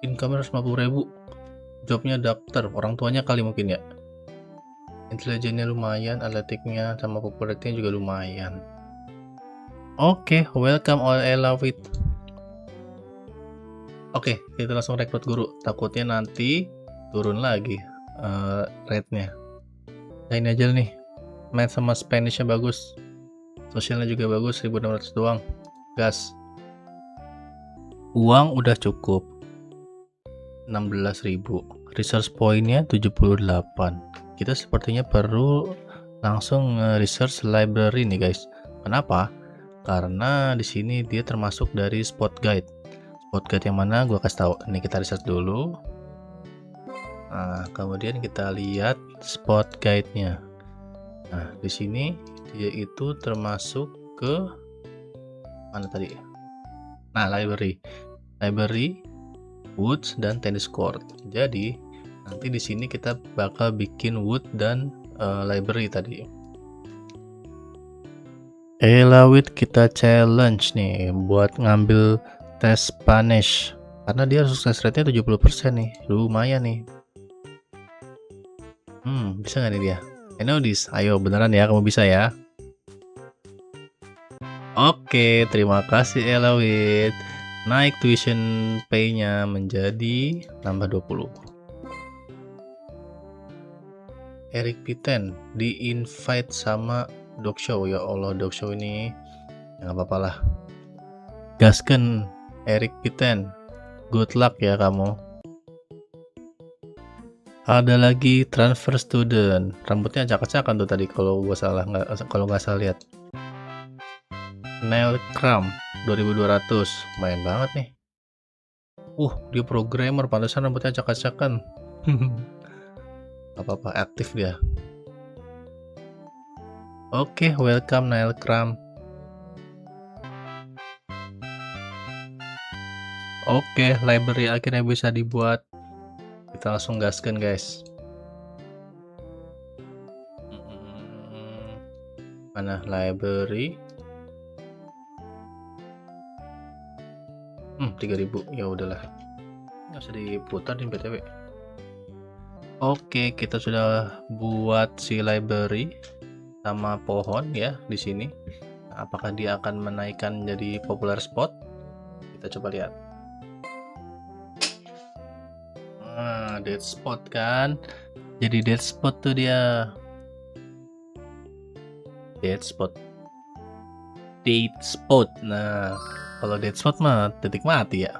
Income 150.000. Jobnya daftar, orang tuanya kali mungkin ya. Intelijennya lumayan, atletiknya sama popularitasnya juga lumayan. Oke, welcome all Elawit. Oke, kita langsung rekrut guru. Takutnya nanti turun lagi rate-nya. Nah, ini aja nih. Math sama Spanish-nya bagus. Sosialnya juga bagus, 1.600 doang. Gas. Uang udah cukup. 16.000. Research point-nya 78. Kita sepertinya perlu langsung research library nih, guys. Kenapa? Karena di sini dia termasuk dari spot guide. Spot guide yang mana gua kasih tahu. Ini kita research dulu. Nah, kemudian kita lihat spot guide-nya. Nah, di sini dia itu termasuk ke mana tadi? Nah, library. Library, woods, dan tennis court. Jadi, nanti di sini kita bakal bikin wood dan library tadi. Lawit kita challenge nih buat ngambil tes Spanish. Karena dia sukses rate-nya 70% nih. Lumayan nih. Bisa nggak nih dia? I know this. Ayo, beneran ya, kamu bisa ya. Oke, terima kasih Elawit. Naik tuition pay-nya menjadi nambah 20. Eric Piten di-invite sama Dog Show. Ya Allah, Dog Show ini ya nggak apa-apa lah. Gasken, Eric Piten. Good luck ya kamu. Ada lagi transfer student. Rambutnya acak-acakan tuh tadi kalau nggak salah lihat. Neil Cram 2200, lumayan banget nih. Dia programmer, pantesan rambutnya acak-acakan. Apa-apa, aktif dia. Oke, welcome Neil Cram. Oke, library akhirnya bisa dibuat. Kita langsung gaskan guys. Mana library? 3000, ya udahlah. Nggak usah diputar nih BTW. Oke, kita sudah buat si library sama pohon ya di sini. Nah, apakah dia akan menaikkan jadi popular spot? Kita coba lihat. Dead spot kan? Jadi dead spot tuh dia. Dead spot. Dead spot. Nah, kalau dead spot mah titik mati ya.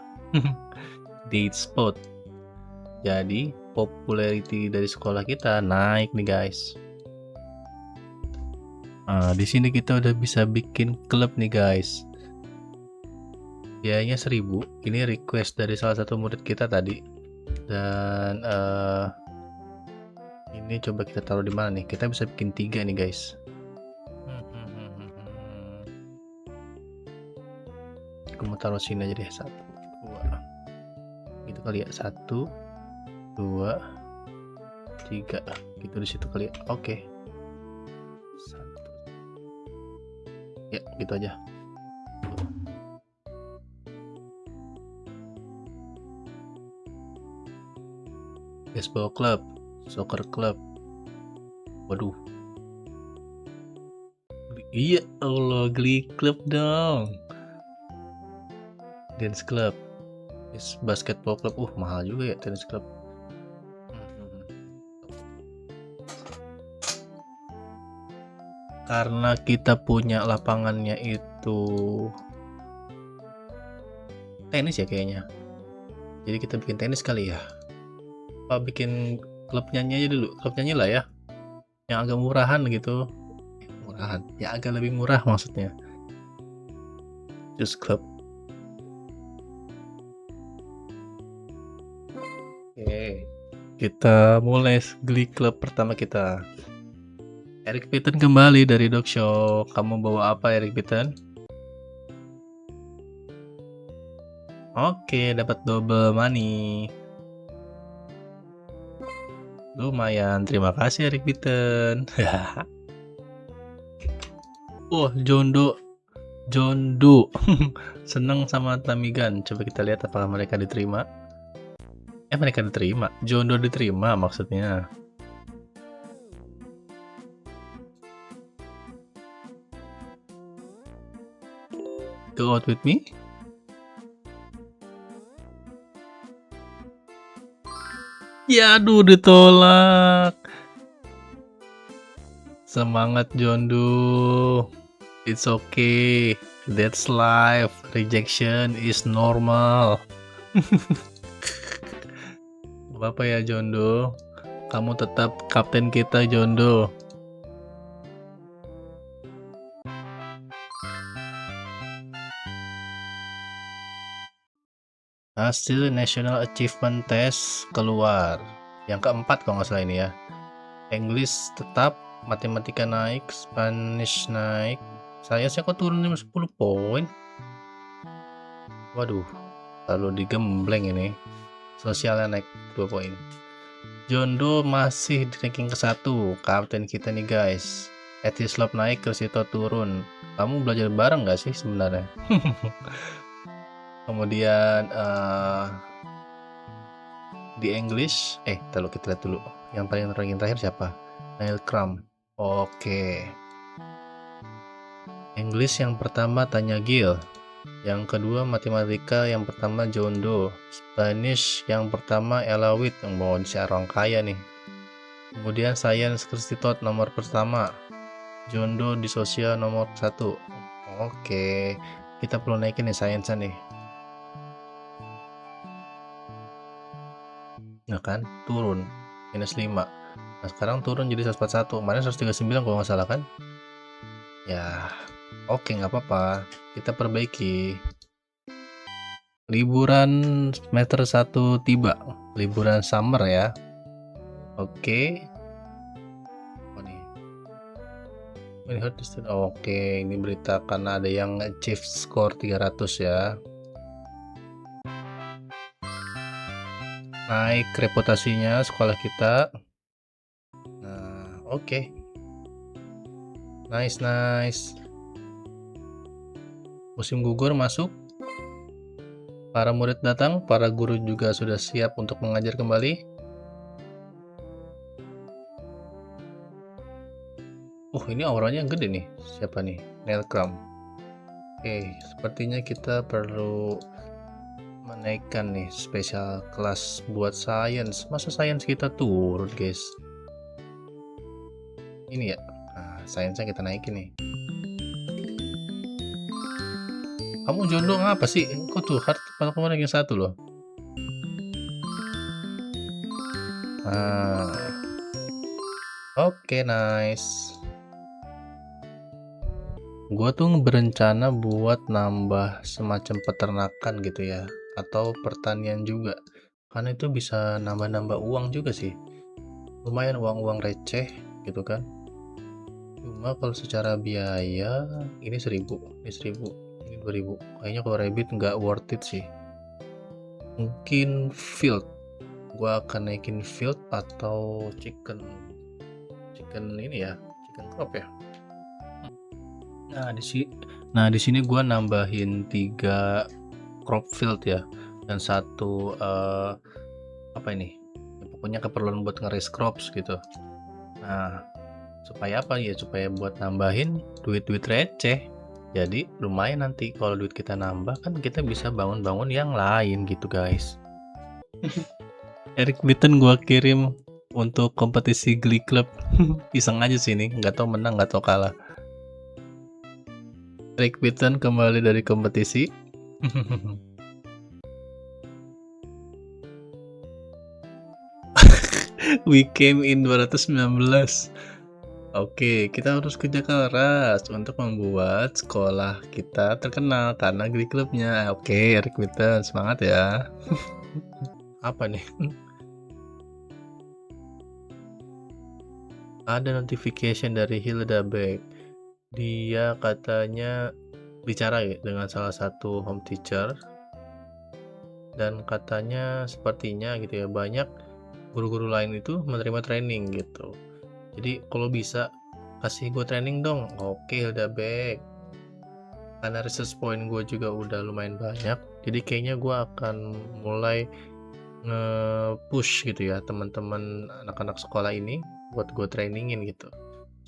Dead spot. Jadi popularity dari sekolah kita naik nih guys. Nah, di sini kita udah bisa bikin klub nih guys. Biayanya 1000. Ini request dari salah satu murid kita tadi. Dan ini coba kita taruh di mana nih? Kita bisa bikin 3 nih guys. Aku mau taruh sini aja deh. 1, 2. Gitu kali ya. 1, 2, 3. Gitu di situ kali ya. Oke. 1. Ya, gitu aja. Baseball club, soccer club. Waduh. Iya Allah, Glee club dong. Dance club. Basketball club. Mahal juga ya tennis club. Karena kita punya lapangannya itu tenis ya kayaknya. Jadi kita bikin tenis kali ya. Bikin klub nyanyi aja dulu. Klub nyanyi lah ya. Yang agak murahan gitu. Murahan. Ya agak lebih murah maksudnya. Just club. Oke. Kita mulai Glee Club pertama kita. Eric Pitten kembali dari Dog Show. Kamu bawa apa Eric Pitten? Oke, dapat double money. Lumayan, terima kasih Eric Pitten. John Doe. Seneng sama Tamigan. Coba kita lihat apakah mereka diterima. Mereka diterima. John Doe diterima maksudnya. Go out with me? Ya aduh, ditolak. Semangat John Doe. It's okay. That's life. Rejection is normal. Apa ya John Doe? Kamu tetap kapten kita John Doe. Hasil National Achievement Test keluar. Yang keempat kalau nggak salah ini ya. English tetap matematika naik, Spanish naik, sainsnya kok turun 10 poin? Waduh, lalu digembleng ini. Sosialnya naik 2 poin. John Doe masih di ranking ke-1, kapten kita nih guys. Etislop naik, Crescito turun. Kamu belajar bareng nggak sih sebenarnya? Kemudian di English, kita lihat dulu. Yang paling ranking terakhir siapa? Neil Crum. Oke. English yang pertama Tanya Gill. Yang kedua matematika yang pertama John Doe. Spanish yang pertama Ella Witt, yang bawa si orang kaya nih. Kemudian Science Crescito nomor pertama. John Doe di sosial nomor 1. Oke, kita perlu naikin nih science-nya nih. Nah kan, turun -5. Nah sekarang turun jadi 141. Kemarin 139 kalau nggak salah kan? Ya, oke nggak apa-apa. Kita perbaiki. Liburan semester 1 tiba. Liburan summer ya. Oke. Oke, ini berita karena ada yang achieve score 300 ya. Naik reputasinya sekolah kita. Nah, oke. Nice. Musim gugur masuk. Para murid datang, para guru juga sudah siap untuk mengajar kembali. Ini auranya gede nih. Siapa nih? Neil Crum. Oke, sepertinya kita perlu menaikkan nih spesial kelas buat science. Masa science kita turun, guys? Ini ya. Nah, science-nya kita naikin nih. Kamu jodoh ngapa sih? Kok tuh hard kamu ranking 1 loh. Nah. Oke, nice. Gua tuh berencana buat nambah semacam peternakan gitu ya, atau pertanian juga, karena itu bisa nambah-nambah uang juga sih, lumayan uang-uang receh gitu kan. Cuma kalau secara biaya ini 1000, ini 2000, kayaknya kalau rabbit nggak worth it sih. Mungkin field, gua akan naikin field atau chicken ini ya, chicken crop ya. Nah, di sini gua nambahin 3 crop field ya, dan 1 apa ini? Ya, pokoknya keperluan buat nge-raise crops gitu. Nah, supaya apa ya? Supaya buat nambahin duit-duit receh. Jadi lumayan nanti kalau duit kita nambah kan kita bisa bangun-bangun yang lain gitu, guys. Eric Bitten gua kirim untuk kompetisi Glee Club. Iseng aja sih ini, nggak tahu menang nggak tahu kalah. Eric Bitten kembali dari kompetisi. We came in 219. Oke, kita harus kerja keras untuk membuat sekolah kita terkenal karena Glee Clubnya. Oke, Eric Bitten, semangat ya. Apa nih? Ada notification dari Hilda Beck. Dia katanya bicara ya dengan salah satu home teacher, dan katanya sepertinya gitu ya, banyak guru-guru lain itu menerima training gitu. Jadi kalau bisa kasih gue training dong. Oke, Hilda Beck, karena research point gue juga udah lumayan banyak, jadi kayaknya gue akan mulai nge-push gitu ya teman-teman anak-anak sekolah ini buat gue trainingin gitu,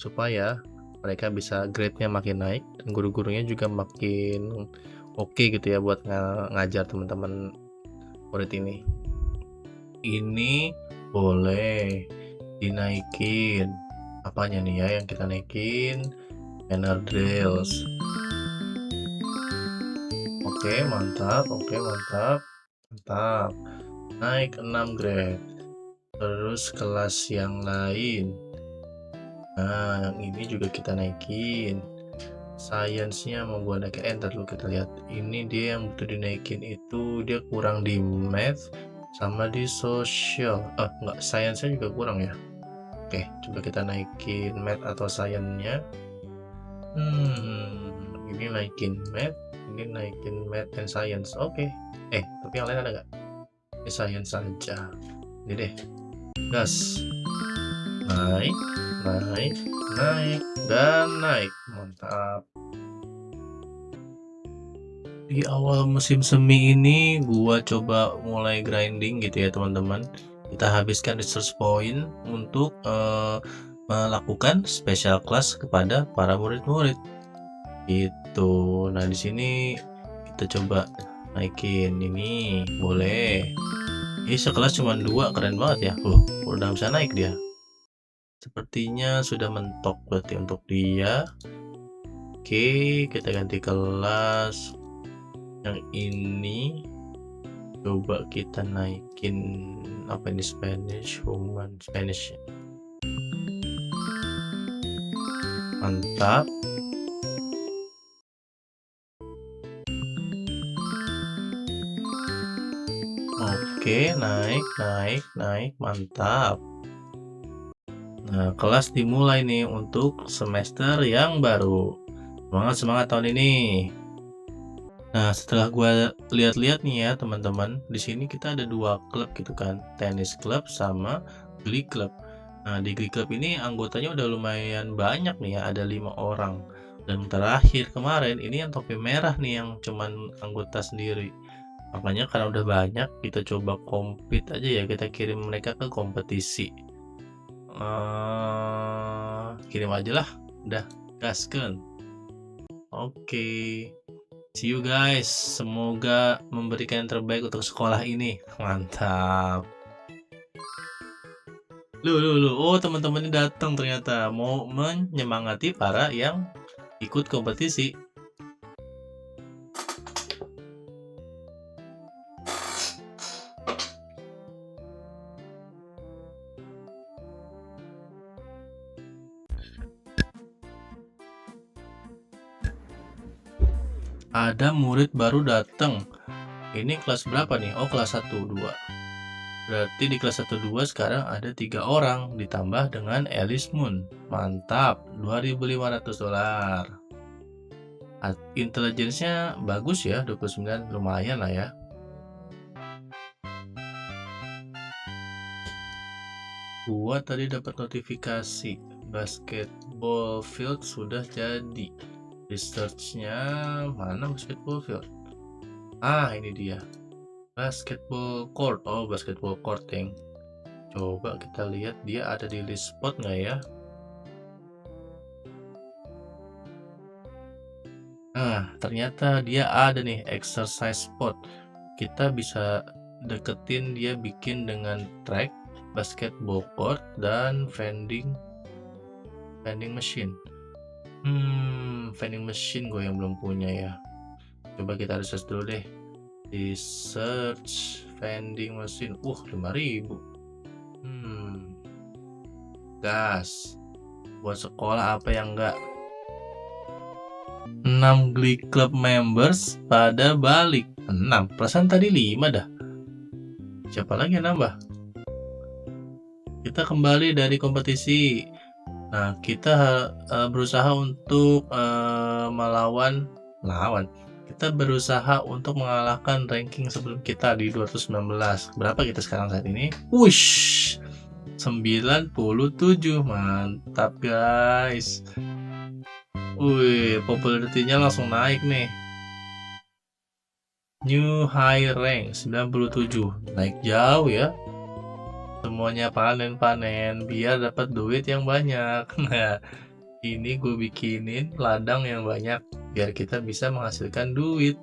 supaya mereka bisa grade-nya makin naik dan guru-gurunya juga makin oke gitu ya buat ngajar teman-teman murid ini. Ini boleh dinaikin. Apanya nih ya yang kita naikin? Manner drills. Oke, mantap. Naik 6 grade. Terus kelas yang lain. Nah, yang ini juga kita naikin. Science-nya mau gua naikin. Ntar dulu kita lihat. Ini dia yang butuh dinaikin itu, dia kurang di math sama di social. Enggak, science-nya juga kurang ya. Oke, coba kita naikin math atau science-nya. Ini naikin math, ini naikin math and science. Oke. Tapi yang lain ada nggak? Ini science saja. Ini deh. Gas. Naik, naik, naik, dan naik. Mantap. Di awal musim semi ini gua coba mulai grinding gitu ya teman-teman. Kita habiskan research point untuk melakukan special class kepada para murid-murid gitu. Nah di sini kita coba naikin ini, boleh. Ini sekelas cuma 2, keren banget ya. Udah bisa naik dia. Sepertinya sudah mentok berarti untuk dia. Oke, kita ganti kelas. Yang ini coba kita naikin apa ini, Spanish, Human, Spanish. Mantap. Oke, naik, mantap. Nah, kelas dimulai nih untuk semester yang baru. Semangat tahun ini. Nah, setelah gua lihat-lihat nih ya teman-teman, di sini kita ada 2 klub gitu kan, tenis club sama Glee Club. Nah, di Glee Club ini anggotanya udah lumayan banyak nih ya, ada 5 orang. Dan terakhir kemarin ini yang topi merah nih yang cuman anggota sendiri. Makanya karena udah banyak, kita coba compete aja ya, kita kirim mereka ke kompetisi. Kirim aja lah, udah gaskeun. Oke. See you guys, semoga memberikan yang terbaik untuk sekolah ini. Mantap. Oh teman-teman ini datang ternyata mau menyemangati para yang ikut kompetisi. Ada murid baru datang. Ini kelas berapa nih? Oh, kelas 1, 2. Berarti di kelas 1, 2 sekarang ada 3 orang ditambah dengan Alice Moon. Mantap, $2.500. Intelligence-nya bagus ya, 29, lumayan lah ya. Gua tadi dapat notifikasi basketball field sudah jadi. Research-nya mana basketball field? Ini dia. Basketball court. Oh, basketball courting. Coba kita lihat dia ada di list spot nggak ya? Nah, ternyata dia ada nih exercise spot. Kita bisa deketin dia bikin dengan track, basketball court, dan vending machine. Vending machine gue yang belum punya ya. Coba kita research dulu deh. Di search vending machine. 5.000. Gas. Buat sekolah apa yang enggak? 6 Glee Club members pada balik. 6. Perasaan tadi 5 dah. Siapa lagi yang nambah? Kita kembali dari kompetisi. Nah, kita berusaha untuk melawan. Kita berusaha untuk mengalahkan ranking sebelum kita di 219. Berapa kita sekarang saat ini? Wush, 97. Mantap guys. Popularity-nya langsung naik nih. New high rank 97. Naik jauh ya. Semuanya panen biar dapat duit yang banyak. Nah, ini gue bikinin ladang yang banyak biar kita bisa menghasilkan duit.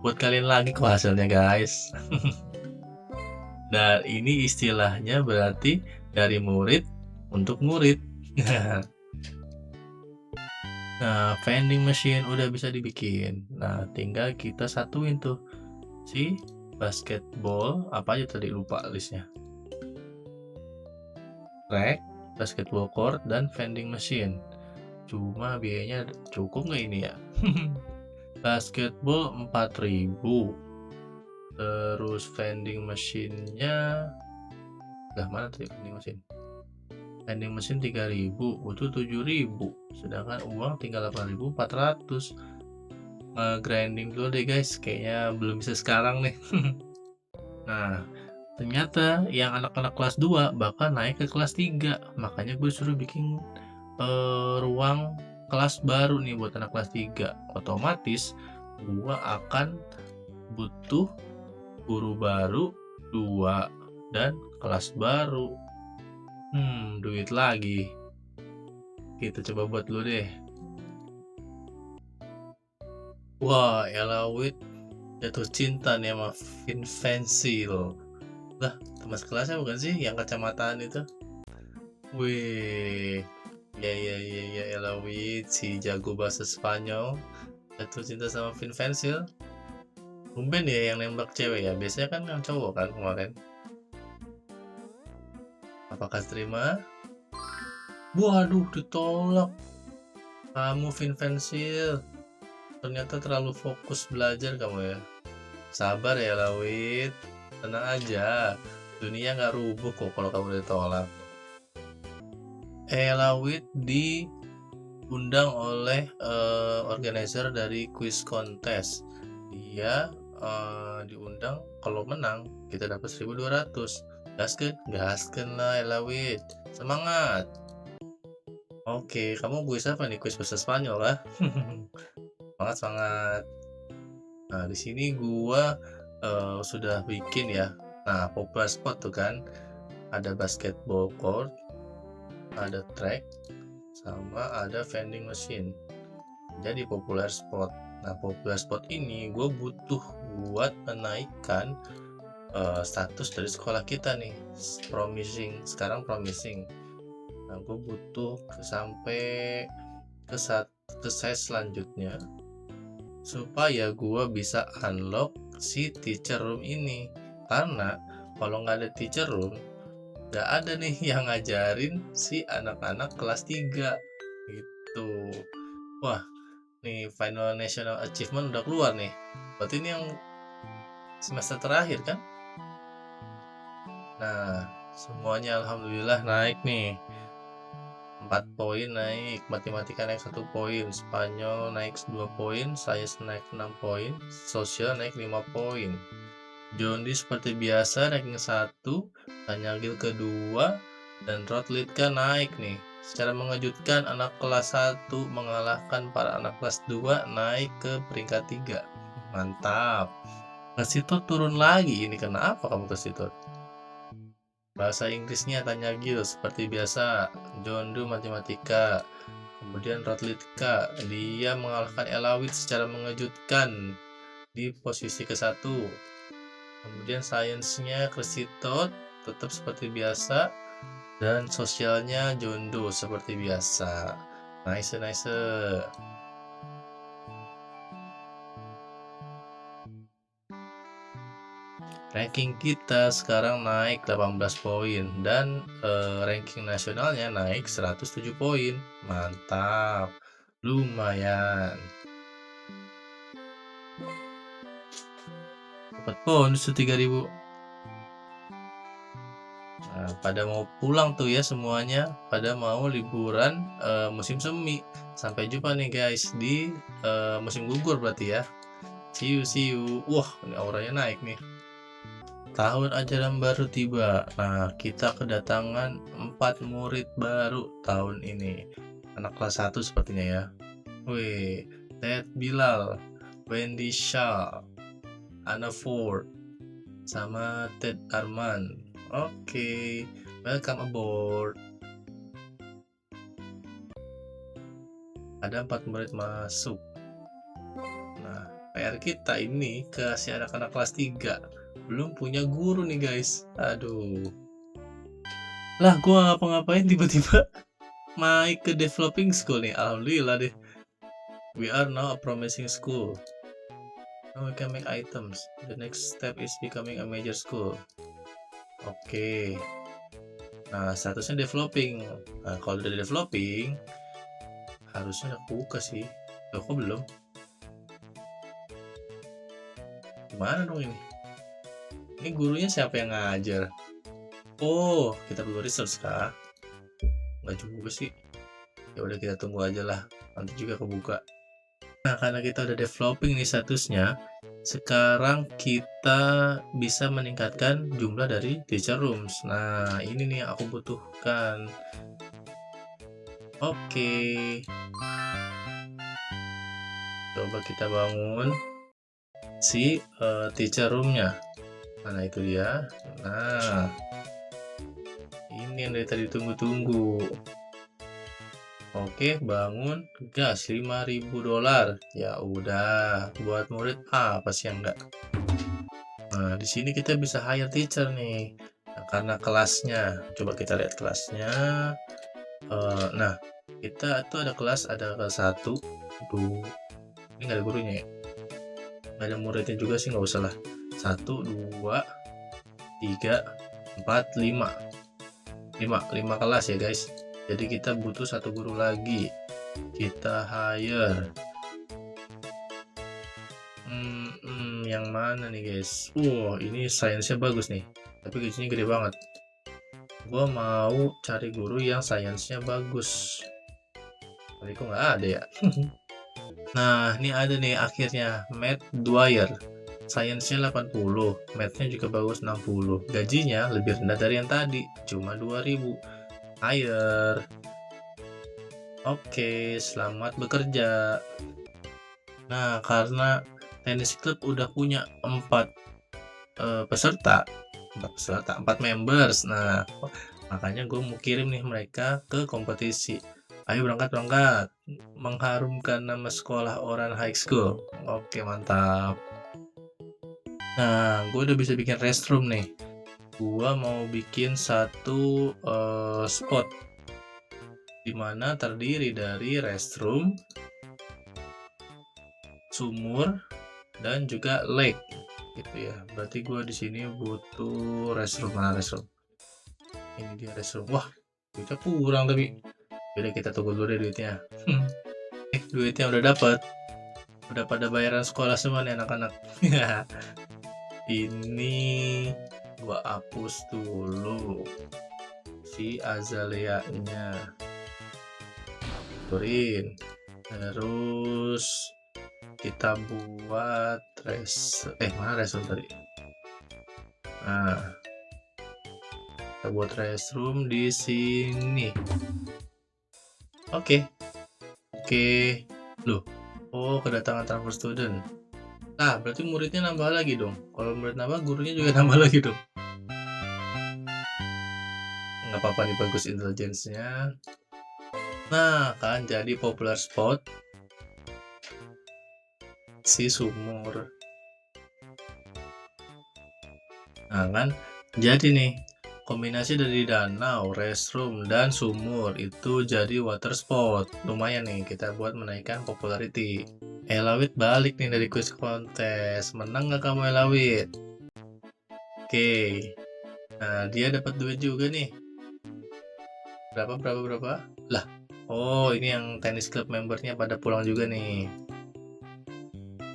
Buat kalian lagi kok hasilnya guys. Dan ini istilahnya berarti dari murid untuk murid. Nah, vending machine udah bisa dibikin. Nah, tinggal kita satuin tuh si basketball, apa aja tadi lupa listnya. Track, basketball court, dan vending machine. Cuma biayanya cukup nggak ini ya? Basketball 4.000. Terus vending machine-nya mana tadi vending machine? Vending mesin 3.000, butuh 7.000, sedangkan uang tinggal 8.400. Grinding dulu deh guys, kayaknya belum bisa sekarang nih. Nah, ternyata yang anak-anak kelas 2 bakal naik ke kelas 3, makanya gue suruh bikin ruang kelas baru nih buat anak kelas 3. Otomatis gua akan butuh guru baru 2 dan kelas baru. Duit lagi. Kita coba buat dulu deh. Wah, Elawit jatuh cinta nih sama Vincenzo. Lah, teman sekelasnya bukan sih yang kacamataan itu? Wih, ya Elawit si jago bahasa Spanyol jatuh cinta sama Vincenzo. Tumben ya yang nembak cewek ya, biasanya kan yang cowok kan kemarin. Apakah terima? Waduh, ditolak. Kamu Vincenzo, ternyata terlalu fokus belajar kamu ya. Sabar ya Lawit, tenang aja. Dunia nggak rubuh kok kalau kamu ditolak. Lawit diundang oleh organizer dari quiz kontes. Dia diundang, kalau menang kita dapat 1.200. Gasken lah Lawit. Semangat. Oke, kamu quiz apa nih? Quiz bahasa Spanyol lah. Semangat, semangat. Nah, di sini gua sudah bikin ya. Nah, popular spot tuh kan, ada basketball court, ada track, sama ada vending machine. Jadi popular spot. Nah, popular spot ini gue butuh buat menaikkan status dari sekolah kita nih. Sekarang promising. Nah, gue butuh sampai ke size selanjutnya supaya gue bisa unlock si teacher room ini. Karena kalau nggak ada teacher room, nggak ada nih yang ngajarin si anak-anak kelas 3 gitu. Wah, nih final national achievement udah keluar nih. Berarti ini yang semester terakhir kan? Nah, semuanya alhamdulillah naik nih. 4 poin naik, matematika naik 1 poin, Spanyol naik 2 poin, sains naik 6 poin, sosial naik 5 poin. Jondi seperti biasa ranking 1, Tanyagil kedua, dan Rotlitka naik nih. Secara mengejutkan anak kelas 1 mengalahkan para anak kelas 2 naik ke peringkat 3. Mantap. Kesitot turun lagi, ini kenapa kamu Kesitot? Bahasa Inggrisnya Tanyagil seperti biasa, Jondu matematika, kemudian Rotlitka, dia mengalahkan Elawit secara mengejutkan di posisi ke-1. Kemudian sainsnya Kresitot tetap seperti biasa, dan sosialnya Jondo seperti biasa. Nice, nice. Ranking kita sekarang naik 18 poin dan ranking nasionalnya naik 107 poin. Mantap. Lumayan. Dapat bonus 3.000. Nah, pada mau pulang tuh ya semuanya, pada mau liburan musim semi. Sampai jumpa nih guys di musim gugur berarti ya. See you. Wah, ini auranya naik nih. Tahun ajaran baru tiba. Nah, kita kedatangan 4 murid baru tahun ini. Anak kelas 1 sepertinya ya. Wih, Ted Bilal, Wendy Shaw, Anna Ford, sama Ted Arman. Oke, welcome aboard. Ada 4 murid masuk. Nah, PR kita ini kasih anak-anak kelas 3. Belum punya guru nih guys. Aduh. Lah, gua ngapa-ngapain tiba-tiba naik ke developing school nih. Alhamdulillah deh. We are now a promising school. Now we can make items. The next step is becoming a major school. Oke. Nah, statusnya developing. Nah, kalau udah developing, harusnya aku buka sih. Loh, kok belum? Gimana dong ini? Ini gurunya siapa yang ngajar? Oh, kita perlu research kah? Nggak juga sih. Ya udah kita tunggu aja lah, nanti juga kebuka. Nah, karena kita udah developing nih statusnya, sekarang kita bisa meningkatkan jumlah dari teacher rooms. Nah, ini nih yang aku butuhkan. Oke, coba kita bangun si teacher roomnya. Mana itu dia? Nah, ini yang dari tadi tunggu-tunggu. Oke, bangun, gas $5.000. Ya udah, buat murid apa sih yang enggak? Nah, di sini kita bisa hire teacher nih. Nah, karena kelasnya, coba kita lihat kelasnya. Nah, kita tuh ada kelas 1, 2, ini nggak ada gurunya ya? Nggak ada muridnya juga sih, nggak usah lah. 1, 2, 3, 4, 5. 5 kelas ya guys. Jadi kita butuh satu guru lagi. Kita hire. Yang mana nih guys? Ini sainsnya bagus nih. Tapi gajinya gede banget. Gua mau cari guru yang sainsnya bagus. Tapi kok nggak ada ya? Nah, ini ada nih akhirnya. Matt Dwyer. Sainsnya 80, mathnya juga bagus 60. Gajinya lebih rendah dari yang tadi, cuma 2.000. Hire. Oke, selamat bekerja. Nah, karena tenis club udah punya 4 peserta, 4 members. Nah, makanya gue mau kirim nih mereka ke kompetisi. Ayo berangkat, mengharumkan nama sekolah Oran High School. Oke, mantap. Nah, gue udah bisa bikin restroom nih. Gue mau bikin satu spot dimana terdiri dari restroom, sumur, dan juga lake gitu ya. Berarti gue di sini butuh restroom. Mana restroom? Ini dia restroom. Wah, duitnya kurang tapi. Udah kita tunggu dulu deh duitnya. Duitnya udah dapat. Udah pada bayaran sekolah semua nih anak-anak. Ini gua hapus dulu si azaleanya. Turin. Terus kita buat mana restroom tadi? Nah, kita buat restroom di sini. Oke. Loh, kedatangan transfer student. Nah, berarti muridnya nambah lagi dong. Kalau murid nambah, gurunya juga nambah lagi dong. Nggak apa-apa nih, bagus intelligence-nya. Nah, kan jadi popular spot si sumur. Nah, kan jadi nih kombinasi dari danau, restroom, dan sumur itu jadi water spot. Lumayan nih kita buat menaikkan popularity. Elawit balik nih dari quiz kontes. Menang nggak kamu Elawit? Oke. Nah, dia dapat duit juga nih. Berapa? Lah, ini yang tenis club membernya pada pulang juga nih.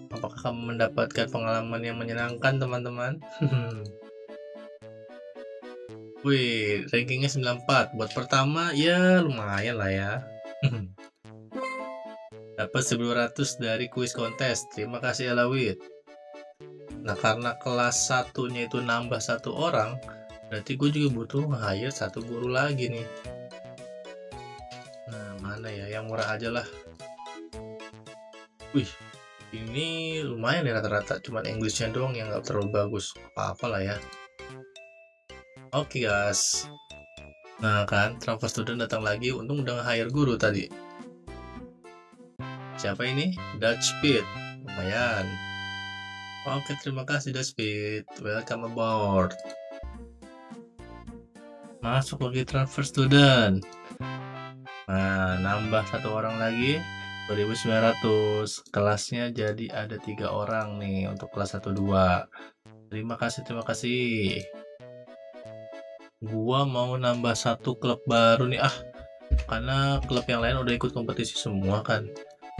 Apakah kamu mendapatkan pengalaman yang menyenangkan, teman-teman? Wih, rankingnya 94. Buat pertama, ya lumayan lah ya. Dapat 1.200 dari kuis kontes. Terima kasih Elawit. Nah, karena kelas satunya itu nambah 1 orang, berarti gue juga butuh hire 1 guru lagi nih. Nah, mana ya? Yang murah aja lah. Wih, ini lumayan ya rata-rata. Cuman Englishnya doang yang nggak terlalu bagus. Apa-apa lah ya. Oke guys. Nah kan, transfer student datang lagi. Untung udah nge-hire guru tadi. Siapa ini? Dutch Speed. Lumayan. Oke, terima kasih Dutch Speed. Welcome aboard. Masuk lagi transfer student. Nah, nambah 1 orang lagi. 2.900. Kelasnya jadi ada 3 orang nih untuk kelas 1 2. Terima kasih. Gua mau nambah 1 klub baru nih karena klub yang lain udah ikut kompetisi semua kan.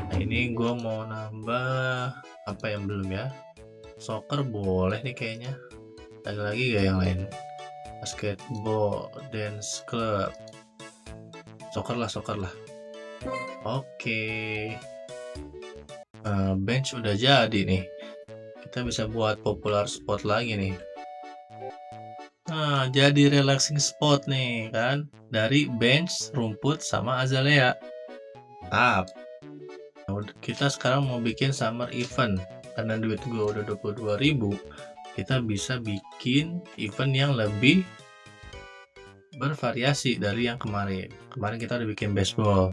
Nah, ini gua mau nambah apa yang belum ya? Soccer boleh nih kayaknya. Ada lagi gak yang lain? Basketball, dance club. Soccer lah, soccer lah. Oke. Bench udah jadi nih. Kita bisa buat popular spot lagi nih. Nah, jadi relaxing spot nih kan. Dari bench, rumput, sama azalea. Mantap. Nah, kita sekarang mau bikin summer event. Karena duit gue udah 22.000, kita bisa bikin event yang lebih bervariasi dari yang kemarin. Kemarin kita udah bikin baseball,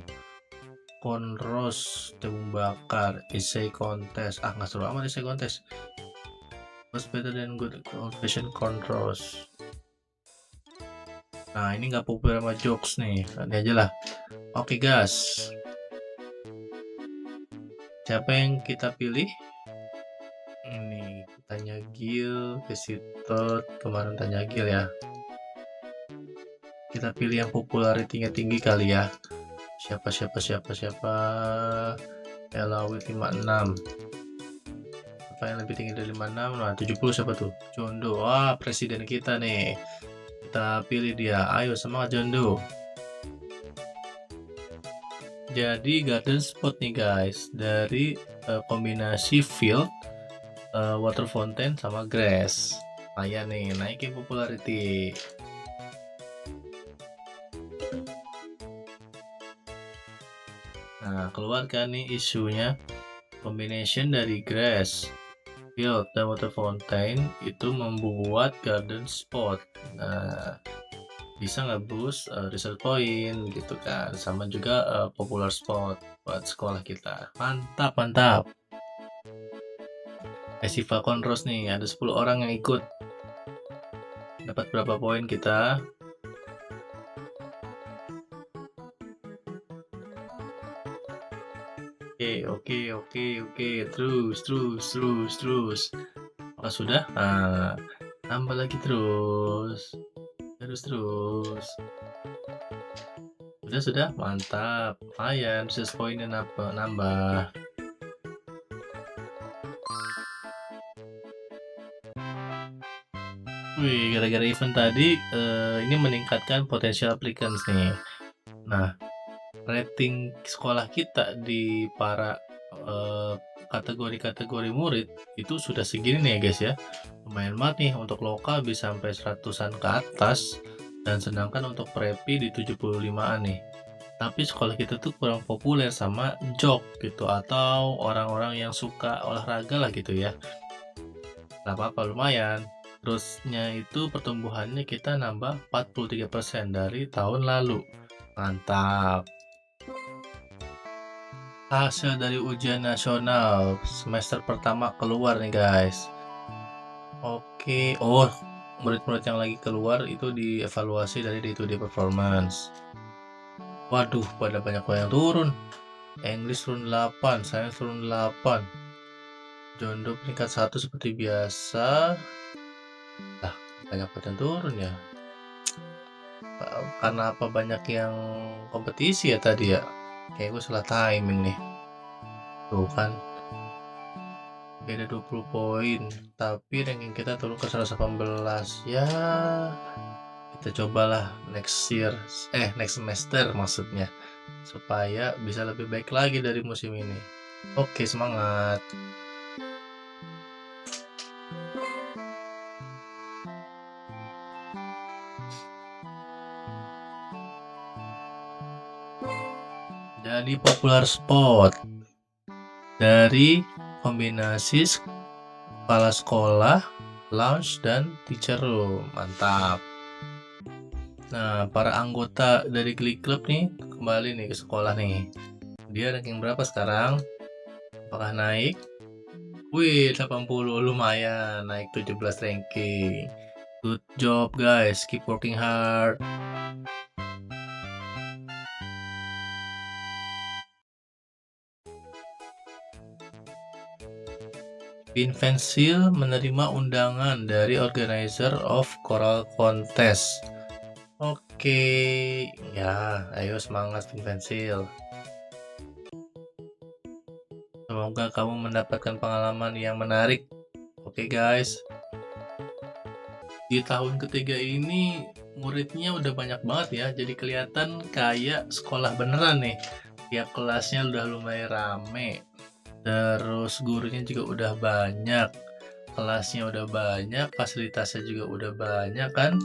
cornrows, tabung bakar, essay contest. Nggak seru amat essay contest. What's better than good old fashioned cornrows? Nah, ini nggak populer sama jokes nih. Ini aja lah. Oke, guys. Siapa yang kita pilih? Ini tanya Gil, Visitor, kemarin tanya Gil ya. Kita pilih yang popularitinya tinggi kali ya. Siapa? Elawit 56. Apa yang lebih tinggi dari 56? Nah, 70 siapa tuh? Jondo. Wah, presiden kita nih. Kita pilih dia. Ayo, semangat Jondo. Jadi garden spot nih guys, dari kombinasi field, water fountain, sama grass. Lumayan nih, naikin popularity. Nah, keluar kan nih isunya, combination dari grass, field, dan water fountain itu membuat garden spot. Nah, bisa nge-boost research point gitu kan, sama juga popular spot buat sekolah kita. Mantap, mantap. Festival Conros nih, ada 10 orang yang ikut. Dapat berapa poin kita? Oke. Terus. Apakah sudah? Nah, tambah lagi terus. Sudah. Mantap. Lumayan, research poinnya nambah. Wih, gara-gara event tadi, ini meningkatkan potensial applicants nih. Nah, rating sekolah kita di para kategori-kategori murid itu sudah segini nih ya guys ya. Lumayan banget nih, untuk lokal bisa sampai 100-an ke atas, dan sedangkan untuk prepi di 75-an nih. Tapi sekolah kita tuh kurang populer sama jok gitu, atau orang-orang yang suka olahraga lah gitu ya. Gak apa-apa, lumayan. Terusnya itu pertumbuhannya kita nambah 43% dari tahun lalu. Mantap. Hasil dari ujian nasional semester pertama keluar nih guys. Oke. Oh, murid-murid yang lagi keluar itu dievaluasi dari day-to-day performance. Waduh, pada banyak yang turun. English turun 8, Science turun 8. Jondo peringkat 1 seperti biasa. Banyak yang turun ya. Karena apa, banyak yang kompetisi ya tadi ya? Kayak gue salah timing nih. Tuh kan, beda 20 poin, tapi ranking kita turun ke 118. Ya, kita cobalah next semester maksudnya, supaya bisa lebih baik lagi dari musim ini. Oke, semangat. Jadi popular spot dari kombinasi kepala sekolah, lounge, dan teacher room. Mantap. Nah, para anggota dari Glee Club nih kembali nih ke sekolah nih. Dia ranking berapa sekarang? Apakah naik? Wih, 80, lumayan, naik 17 ranking. Good job guys, keep working hard. Vincensil menerima undangan dari organizer of choral contest. Oke, ya, ayo semangat Vincensil. Semoga kamu mendapatkan pengalaman yang menarik. Oke guys, di tahun ketiga ini muridnya udah banyak banget ya, jadi kelihatan kayak sekolah beneran nih. Tiap kelasnya udah lumayan rame, terus gurunya juga udah banyak, kelasnya udah banyak, fasilitasnya juga udah banyak kan.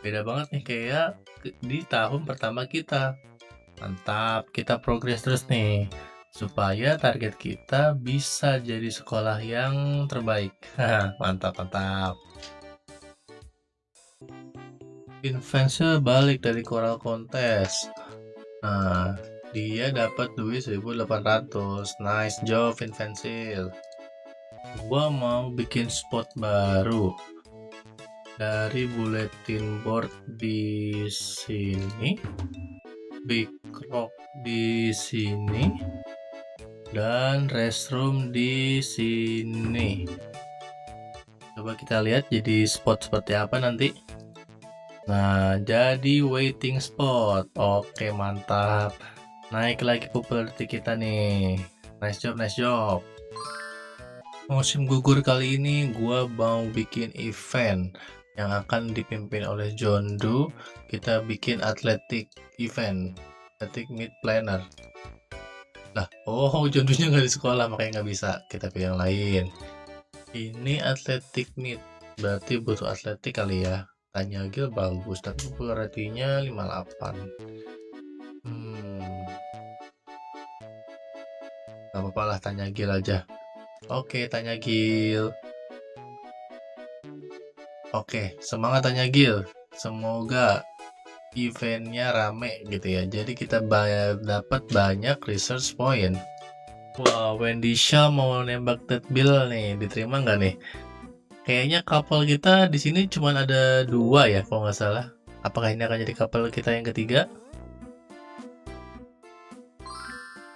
Beda banget nih kayak di tahun pertama kita. Mantap, kita progres terus nih, supaya target kita bisa jadi sekolah yang terbaik. Mantap mantap. Vincenzo balik dari Choral Contest. Nah, dia dapat duit 1.800. Nice job, Vincenzo. Gua mau bikin spot baru dari bulletin board di sini, big rock di sini, dan restroom di sini. Coba kita lihat jadi spot seperti apa nanti. Nah, jadi waiting spot. Oke, mantap. Naik lagi popularity kita nih. Nice job, nice job. Musim gugur kali ini gua mau bikin event yang akan dipimpin oleh John Doe. Kita bikin athletic event, athletic meet planner. Lah, oh John Doe-nya nggak di sekolah makanya nggak bisa. Kita pilih yang lain. Ini athletic meet, berarti butuh atletik kali ya. Tanya Gil bagus, tapi popularity-nya 58. Gak apa-apa lah, Tanya Gil aja. Oke, Tanya Gil. Oke, semangat Tanya Gil. Semoga eventnya rame gitu ya. Jadi kita dapat banyak research point. Wah, Wendy Shaw mau nembak Ted Bill nih, diterima nggak nih? Kayaknya couple kita di sini cuma ada 2 ya, kalau nggak salah. Apakah ini akan jadi couple kita yang ketiga?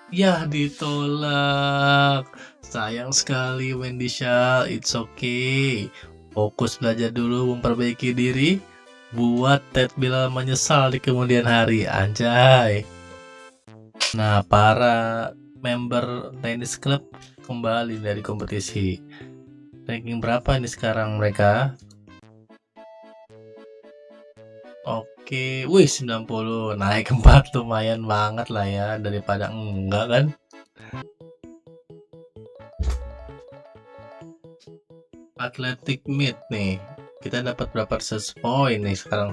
Ya, ditolak. Sayang sekali Wendy Shaw, it's okay. Fokus belajar dulu memperbaiki diri, buat Ted Bill menyesal di kemudian hari, anjay. Nah, para member tenis club kembali dari kompetisi. Ranking berapa ini sekarang mereka? Oke, wih 90, naik 4, lumayan banget lah ya, daripada enggak kan. Athletic meet nih, kita dapat berapa research point nih sekarang?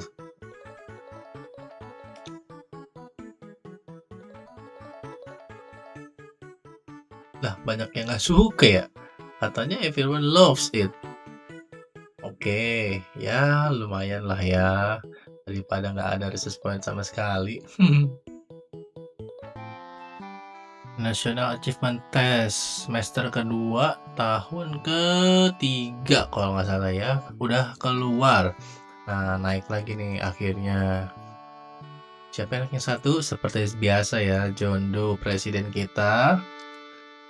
Lah, banyak yang nggak suka ya, katanya everyone loves it. Oke, ya lumayan lah ya, daripada nggak ada research point sama sekali. National Achievement Test semester kedua tahun ketiga kalau nggak salah ya, udah keluar. Nah, naik lagi nih akhirnya. Siapa yang ranking 1? Seperti biasa ya, John Doe presiden kita.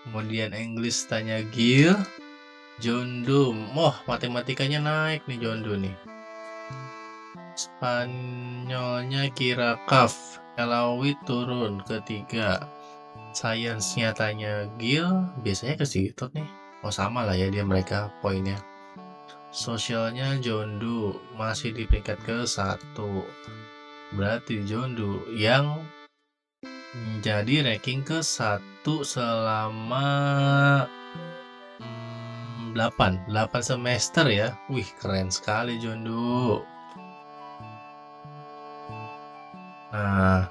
Kemudian English Tanya Gil, John Doe. Wah, matematikanya naik nih John Doe nih. Spanyolnya Kira Kaf, Elawi turun ketiga. Sainsnya Tanya Gil, biasanya ke situ nih. Oh sama lah ya dia mereka poinnya. Sosialnya John Doe masih di peringkat ke-1. Berarti John Doe yang jadi ranking ke-1 selama 8 semester ya. Wih, keren sekali John Doe. Nah,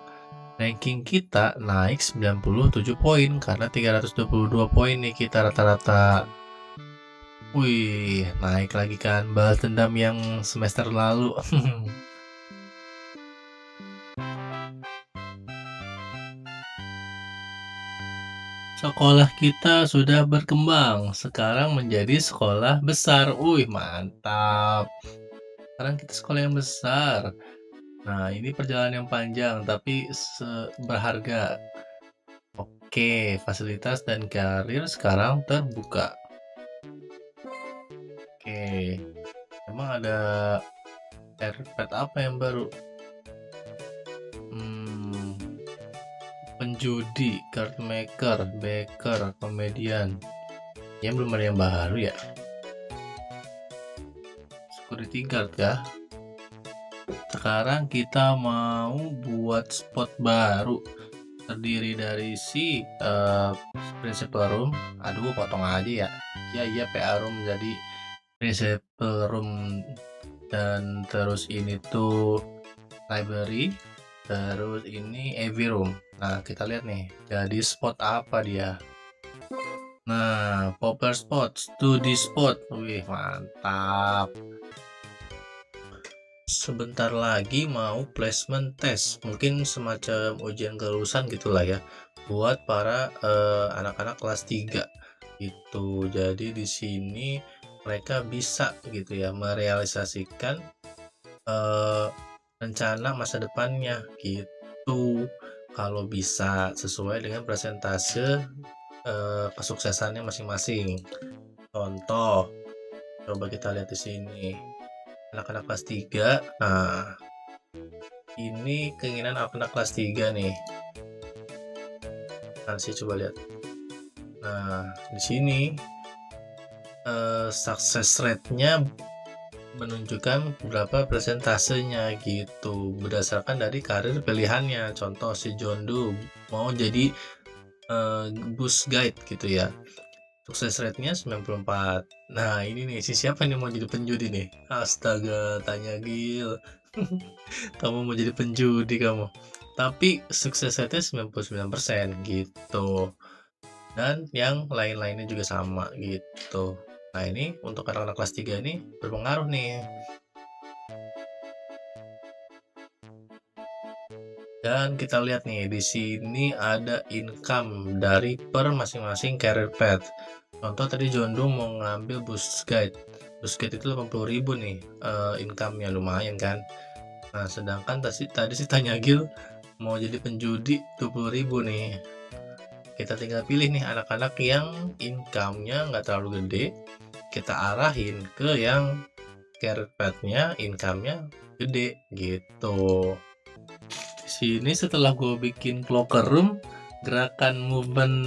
ranking kita naik 97 poin karena 322 poin nih kita rata-rata. Wih, naik lagi kan, balas dendam yang semester lalu. Sekolah kita sudah berkembang, sekarang menjadi sekolah besar. Wih, mantap. Sekarang kita sekolah yang besar. Nah, ini perjalanan yang panjang tapi berharga. Oke, fasilitas dan karir sekarang terbuka. Oke, emang ada pet apa yang baru? Penjudi, card maker, baker, komedian. Ya belum ada yang baru ya. Security security guard ya. Sekarang kita mau buat spot baru, terdiri dari si principal room. Aduh, potong aja ya. Iya PA room jadi principal room, dan terus ini tuh library, terus ini AV room. Nah, kita lihat nih, jadi spot apa dia. Nah, popular spot, study spot. Wih, mantap. Sebentar lagi mau placement test, mungkin semacam ujian kelulusan gitulah ya, buat para anak-anak kelas 3 gitu. Jadi di sini mereka bisa gitu ya merealisasikan rencana masa depannya gitu, kalau bisa sesuai dengan presentase kesuksesannya masing-masing. Contoh, coba kita lihat di sini, anak-anak kelas 3. Nah, ini keinginan anak-anak kelas 3 nih. Nanti coba lihat. Nah, di sini success rate-nya menunjukkan berapa persentasenya gitu, berdasarkan dari karir pilihannya. Contoh si John Doe mau jadi bus guide gitu ya, sukses rate-nya 94. Nah, ini nih, si siapa nih mau jadi penjudi nih? Astaga, tanya Gil. Kamu mau jadi penjudi kamu. Tapi sukses rate-nya 99% gitu. Dan yang lain-lainnya juga sama gitu. Nah, ini untuk anak-anak kelas 3 ini berpengaruh nih. Dan kita lihat nih, di sini ada income dari per masing-masing career path. Contoh tadi John Doe mau ngambil bus guide. Bus guide itu 80.000 nih, income-nya lumayan kan. Nah, sedangkan tadi si Tanya Gil mau jadi penjudi 20.000 nih. Kita tinggal pilih nih anak-anak yang income-nya nggak terlalu gede, kita arahin ke yang career path-nya income-nya gede gitu. Di sini setelah gue bikin locker room, gerakan movement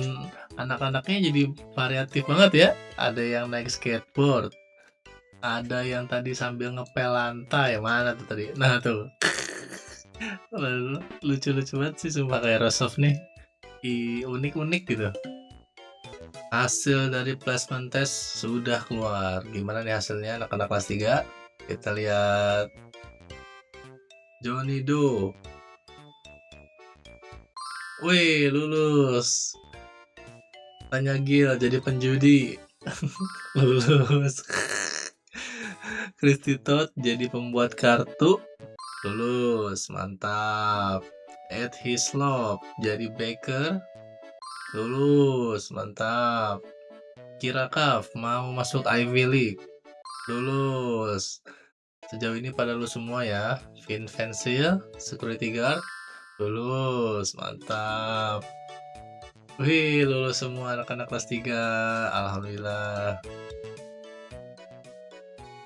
anak-anaknya jadi variatif banget ya. Ada yang naik skateboard, ada yang tadi sambil ngepel lantai. Mana tuh tadi? Nah tuh, lucu-lucu banget sih sumpah, kayak Aerosoft nih, unik-unik gitu. Hasil dari placement test sudah keluar. Gimana nih hasilnya anak-anak kelas 3? Kita lihat. Johnny Doe, wih, lulus. Tanya Gil jadi penjudi, lulus. Christy Todd jadi pembuat kartu, lulus, mantap. Ed Hislop jadi baker, lulus, mantap. Kira Kaf mau masuk Ivy League, lulus. Sejauh ini pada lulus semua ya. Vin Vensil, security guard, lulus, mantap. Wih, lulus semua anak-anak kelas 3, alhamdulillah.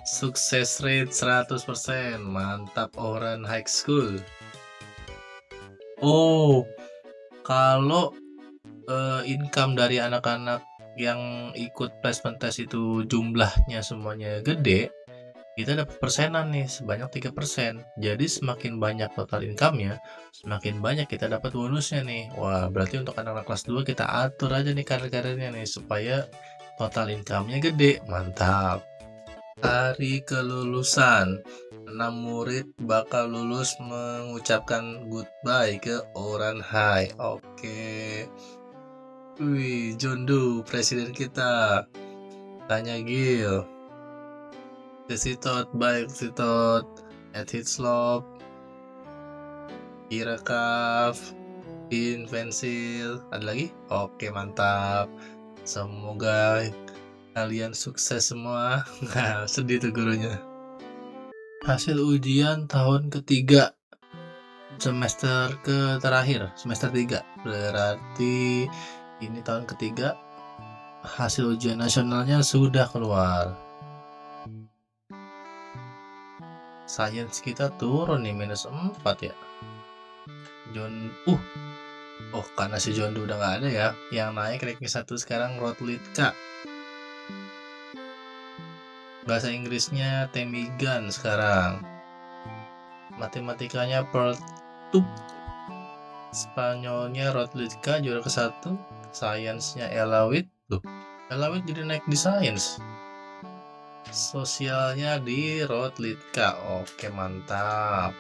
Sukses rate 100%, mantap Oran High School. Oh, kalau income dari anak-anak yang ikut placement test itu jumlahnya semuanya gede, kita dapat persenan nih sebanyak 3%. Jadi semakin banyak total income-nya, semakin banyak kita dapat bonusnya nih. Wah, berarti untuk anak-anak kelas 2 kita atur aja nih karir-karirnya nih supaya total income-nya gede. Mantap. Hari kelulusan, 6 murid bakal lulus mengucapkan goodbye ke Oran High. Oke. Wih, John Doe, presiden kita. Tanya Gil. Desitot, baik Desitot. Ed Hislop. Kira Kaf. Vin Vensil. Ada lagi? Oke, mantap. Semoga kalian sukses semua. Nah, sedih tuh gurunya. Hasil ujian tahun ketiga, semester terakhir, semester 3. Berarti ini tahun ketiga. Hasil ujian nasionalnya sudah keluar. Sains kita turun nih, -4 ya. Oh, karena si John udah nggak ada ya. Yang naik ranking 1 sekarang Rotlitka. Bahasa Inggrisnya Temigan sekarang. Matematikanya Pertub. Spanyolnya Rodlitka juara ke-1. Sainsnya Elawit. Tuh, Elawit jadi naik di sains. Sosialnya di Rodlitka. Oke, mantap.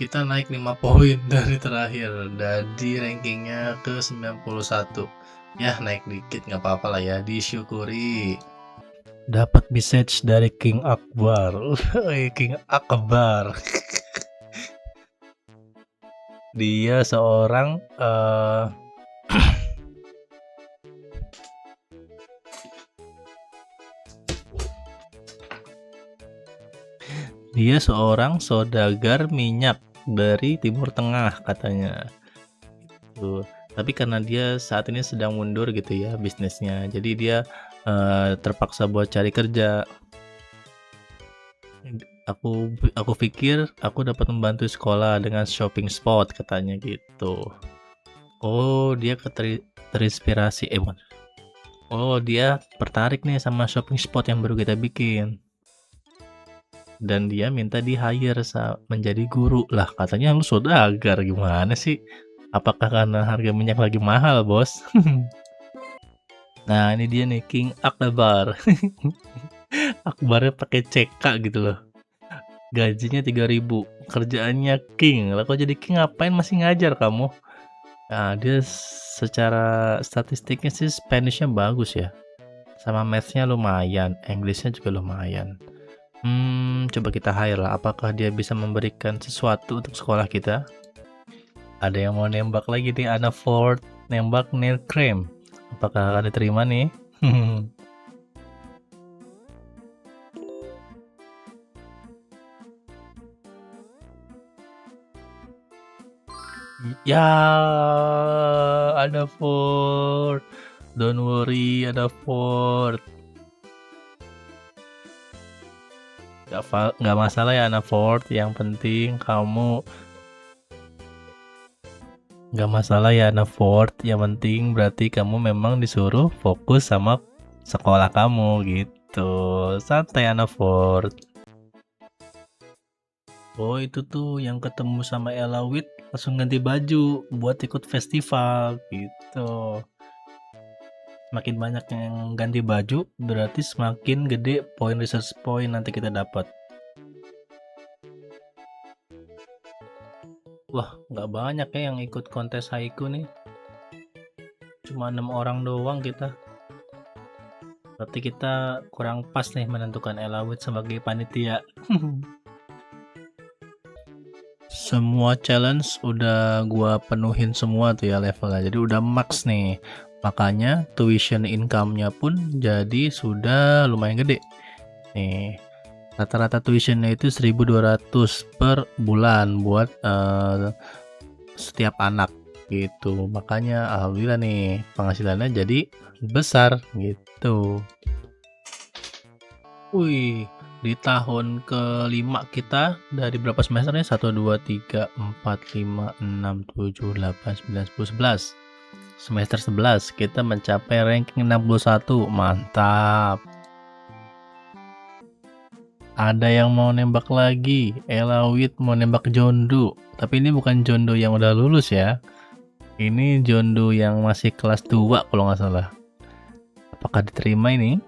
Kita naik 5 poin dari terakhir. Jadi rankingnya ke 91. Ya, naik dikit nggak apa-apa lah ya, disyukuri. Dapat message dari King Akbar. King Akbar. Dia seorang dia seorang saudagar minyak dari Timur Tengah katanya. Tuh. Tapi karena dia saat ini sedang mundur gitu ya bisnisnya, jadi dia terpaksa buat cari kerja. Aku pikir aku dapat membantu sekolah dengan shopping spot katanya gitu. Oh, dia terinspirasi Oh, dia tertarik nih sama shopping spot yang baru kita bikin. Dan dia minta di hire menjadi guru lah, katanya lu saudagar, gimana sih? Apakah karena harga minyak lagi mahal, bos? Nah, ini dia nih King Akbar. Akbarnya pakai CK gitu loh. Gajinya 3.000, kerjaannya King. Lah kok jadi King, ngapain masih ngajar kamu? Nah, dia secara statistiknya sih Spanishnya bagus ya. Sama mathsnya lumayan, Englishnya juga lumayan. Coba kita hire lah. Apakah dia bisa memberikan sesuatu untuk sekolah kita? Ada yang mau nembak lagi nih, Anna Ford nembak Neil Cream. Apakah akan diterima nih? Ya, Anna Ford. Don't worry, Anna Ford. Gak masalah ya, Anna Ford. Yang penting kamu Gak masalah ya, Anna Ford. Yang penting berarti kamu memang disuruh fokus sama sekolah kamu gitu. Santai, Anna Ford. Oh, itu tuh yang ketemu sama Elawit langsung ganti baju buat ikut festival gitu. Semakin banyak yang ganti baju, berarti semakin gede poin research point nanti kita dapat. Wah, nggak banyak ya yang ikut kontes haiku nih. Cuma 6 orang doang kita. Berarti kita kurang pas nih menentukan Elawit sebagai panitia. Semua challenge udah gua penuhin semua tuh ya levelnya. Jadi udah max nih. Makanya tuition income-nya pun jadi sudah lumayan gede. Nih, rata-rata tuitionnya itu 1.200 per bulan buat setiap anak gitu. Makanya alhamdulillah nih penghasilannya jadi besar gitu. Wih, di tahun kelima kita dari berapa semesternya? 1, 2, 3, 4, 5, 6, 7, 8, 9, 10, 11. Semester 11 kita mencapai ranking 61. Mantap. Ada yang mau nembak lagi. Elawit mau nembak Jondo. Tapi ini bukan Jondo yang udah lulus ya. Ini Jondo yang masih kelas 2 kalau nggak salah. Apakah diterima ini?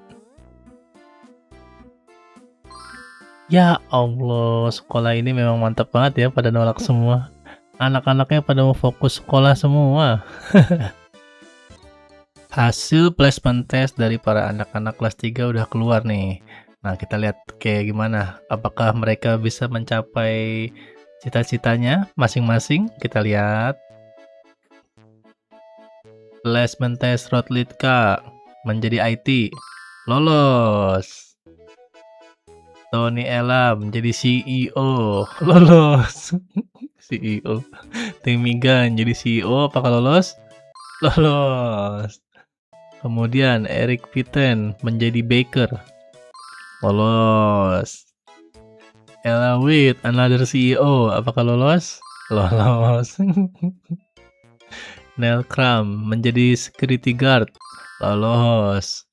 Ya Allah, sekolah ini memang mantap banget ya, pada nolak semua. Anak-anaknya pada mau fokus sekolah semua. Hasil placement test dari para anak-anak kelas 3 udah keluar nih. Nah, kita lihat kayak gimana. Apakah mereka bisa mencapai cita-citanya masing-masing? Kita lihat. Placement test Rodlitka menjadi IT. Lolos. Tony Elam menjadi CEO. Lolos. CEO. Timigan jadi CEO. Apakah lolos? Lolos. Kemudian Eric Pitten menjadi baker. Lolos. Elawit, another CEO. Apakah lolos? Lolos. Neil Cram menjadi security guard. Lolos.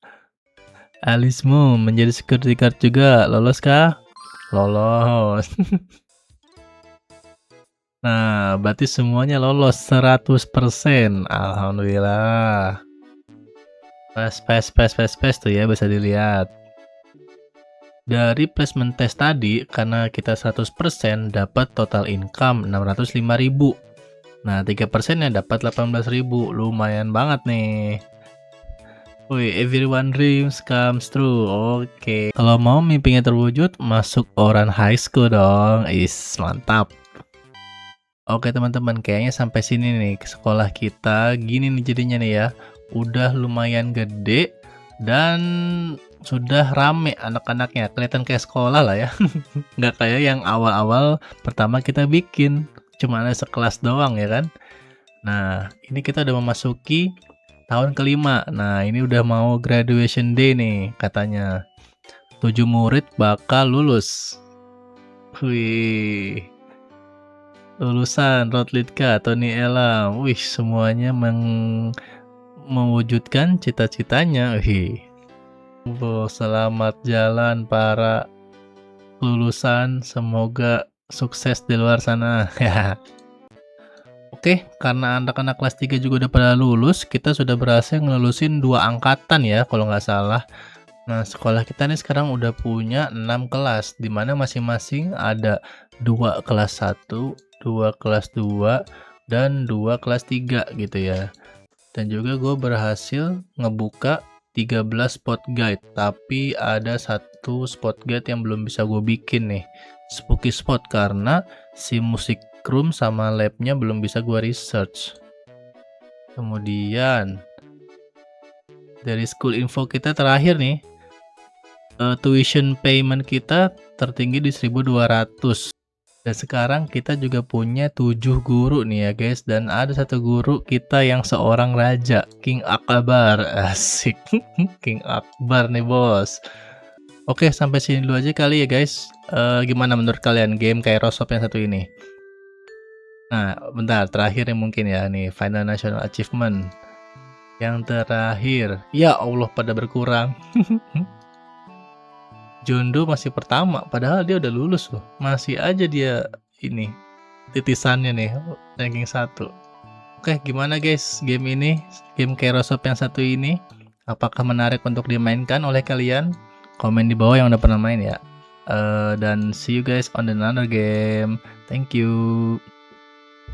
Alismu menjadi security guard juga, lolos kah? Lolos. Nah, berarti semuanya lolos 100%. Alhamdulillah. Pas tuh ya, bisa dilihat. Dari placement test tadi, karena kita 100% dapat total income 605.000. Nah, 3% yang dapat 18.000. Lumayan banget nih. Wih, everyone dreams comes true. Oke. Kalau mau mimpinya terwujud, masuk Oran High School dong. Mantap. Oke teman-teman, kayaknya sampai sini nih sekolah kita. Gini nih jadinya nih ya. Udah lumayan gede dan sudah rame anak-anaknya. Kelihatan kayak sekolah lah ya. Nggak kayak yang awal-awal pertama kita bikin. Cuma ada sekelas doang ya kan. Nah, ini kita udah memasuki tahun kelima. Nah, ini udah mau graduation day nih katanya. 7 murid bakal lulus. Wih. Lulusan Rotlitka, Tony Elam. Wih, semuanya mewujudkan cita-citanya. Wih. Selamat jalan para lulusan. Semoga sukses di luar sana. Ya. Oke, karena anak-anak kelas 3 juga udah pada lulus, kita sudah berhasil ngelulusin 2 angkatan ya, kalau nggak salah. Nah, sekolah kita nih sekarang udah punya 6 kelas, di mana masing-masing ada 2 kelas 1, 2 kelas 2, dan 2 kelas 3 gitu ya. Dan juga gue berhasil ngebuka 13 spot guide, tapi ada satu spot guide yang belum bisa gue bikin nih. Spooky spot karena si musik room sama labnya belum bisa gue research. Kemudian dari school info kita terakhir nih, tuition payment kita tertinggi di 1.200. Dan sekarang kita juga punya 7 guru nih ya guys. Dan ada satu guru kita yang seorang raja, King Akbar. Asik. King Akbar nih bos. Oke, sampai sini dulu aja kali ya guys. Gimana menurut kalian game Kairosoft yang satu ini? Nah, bentar, terakhir yang mungkin ya nih, Final National Achievement. Yang terakhir, ya Allah pada berkurang. Jondo masih pertama, padahal dia udah lulus loh. Masih aja dia ini titisannya nih, ranking 1. Oke, gimana guys game ini? Game Kairosoft yang satu ini, apakah menarik untuk dimainkan oleh kalian? Komen di bawah yang udah pernah main ya. Dan see you guys on another game. Thank you.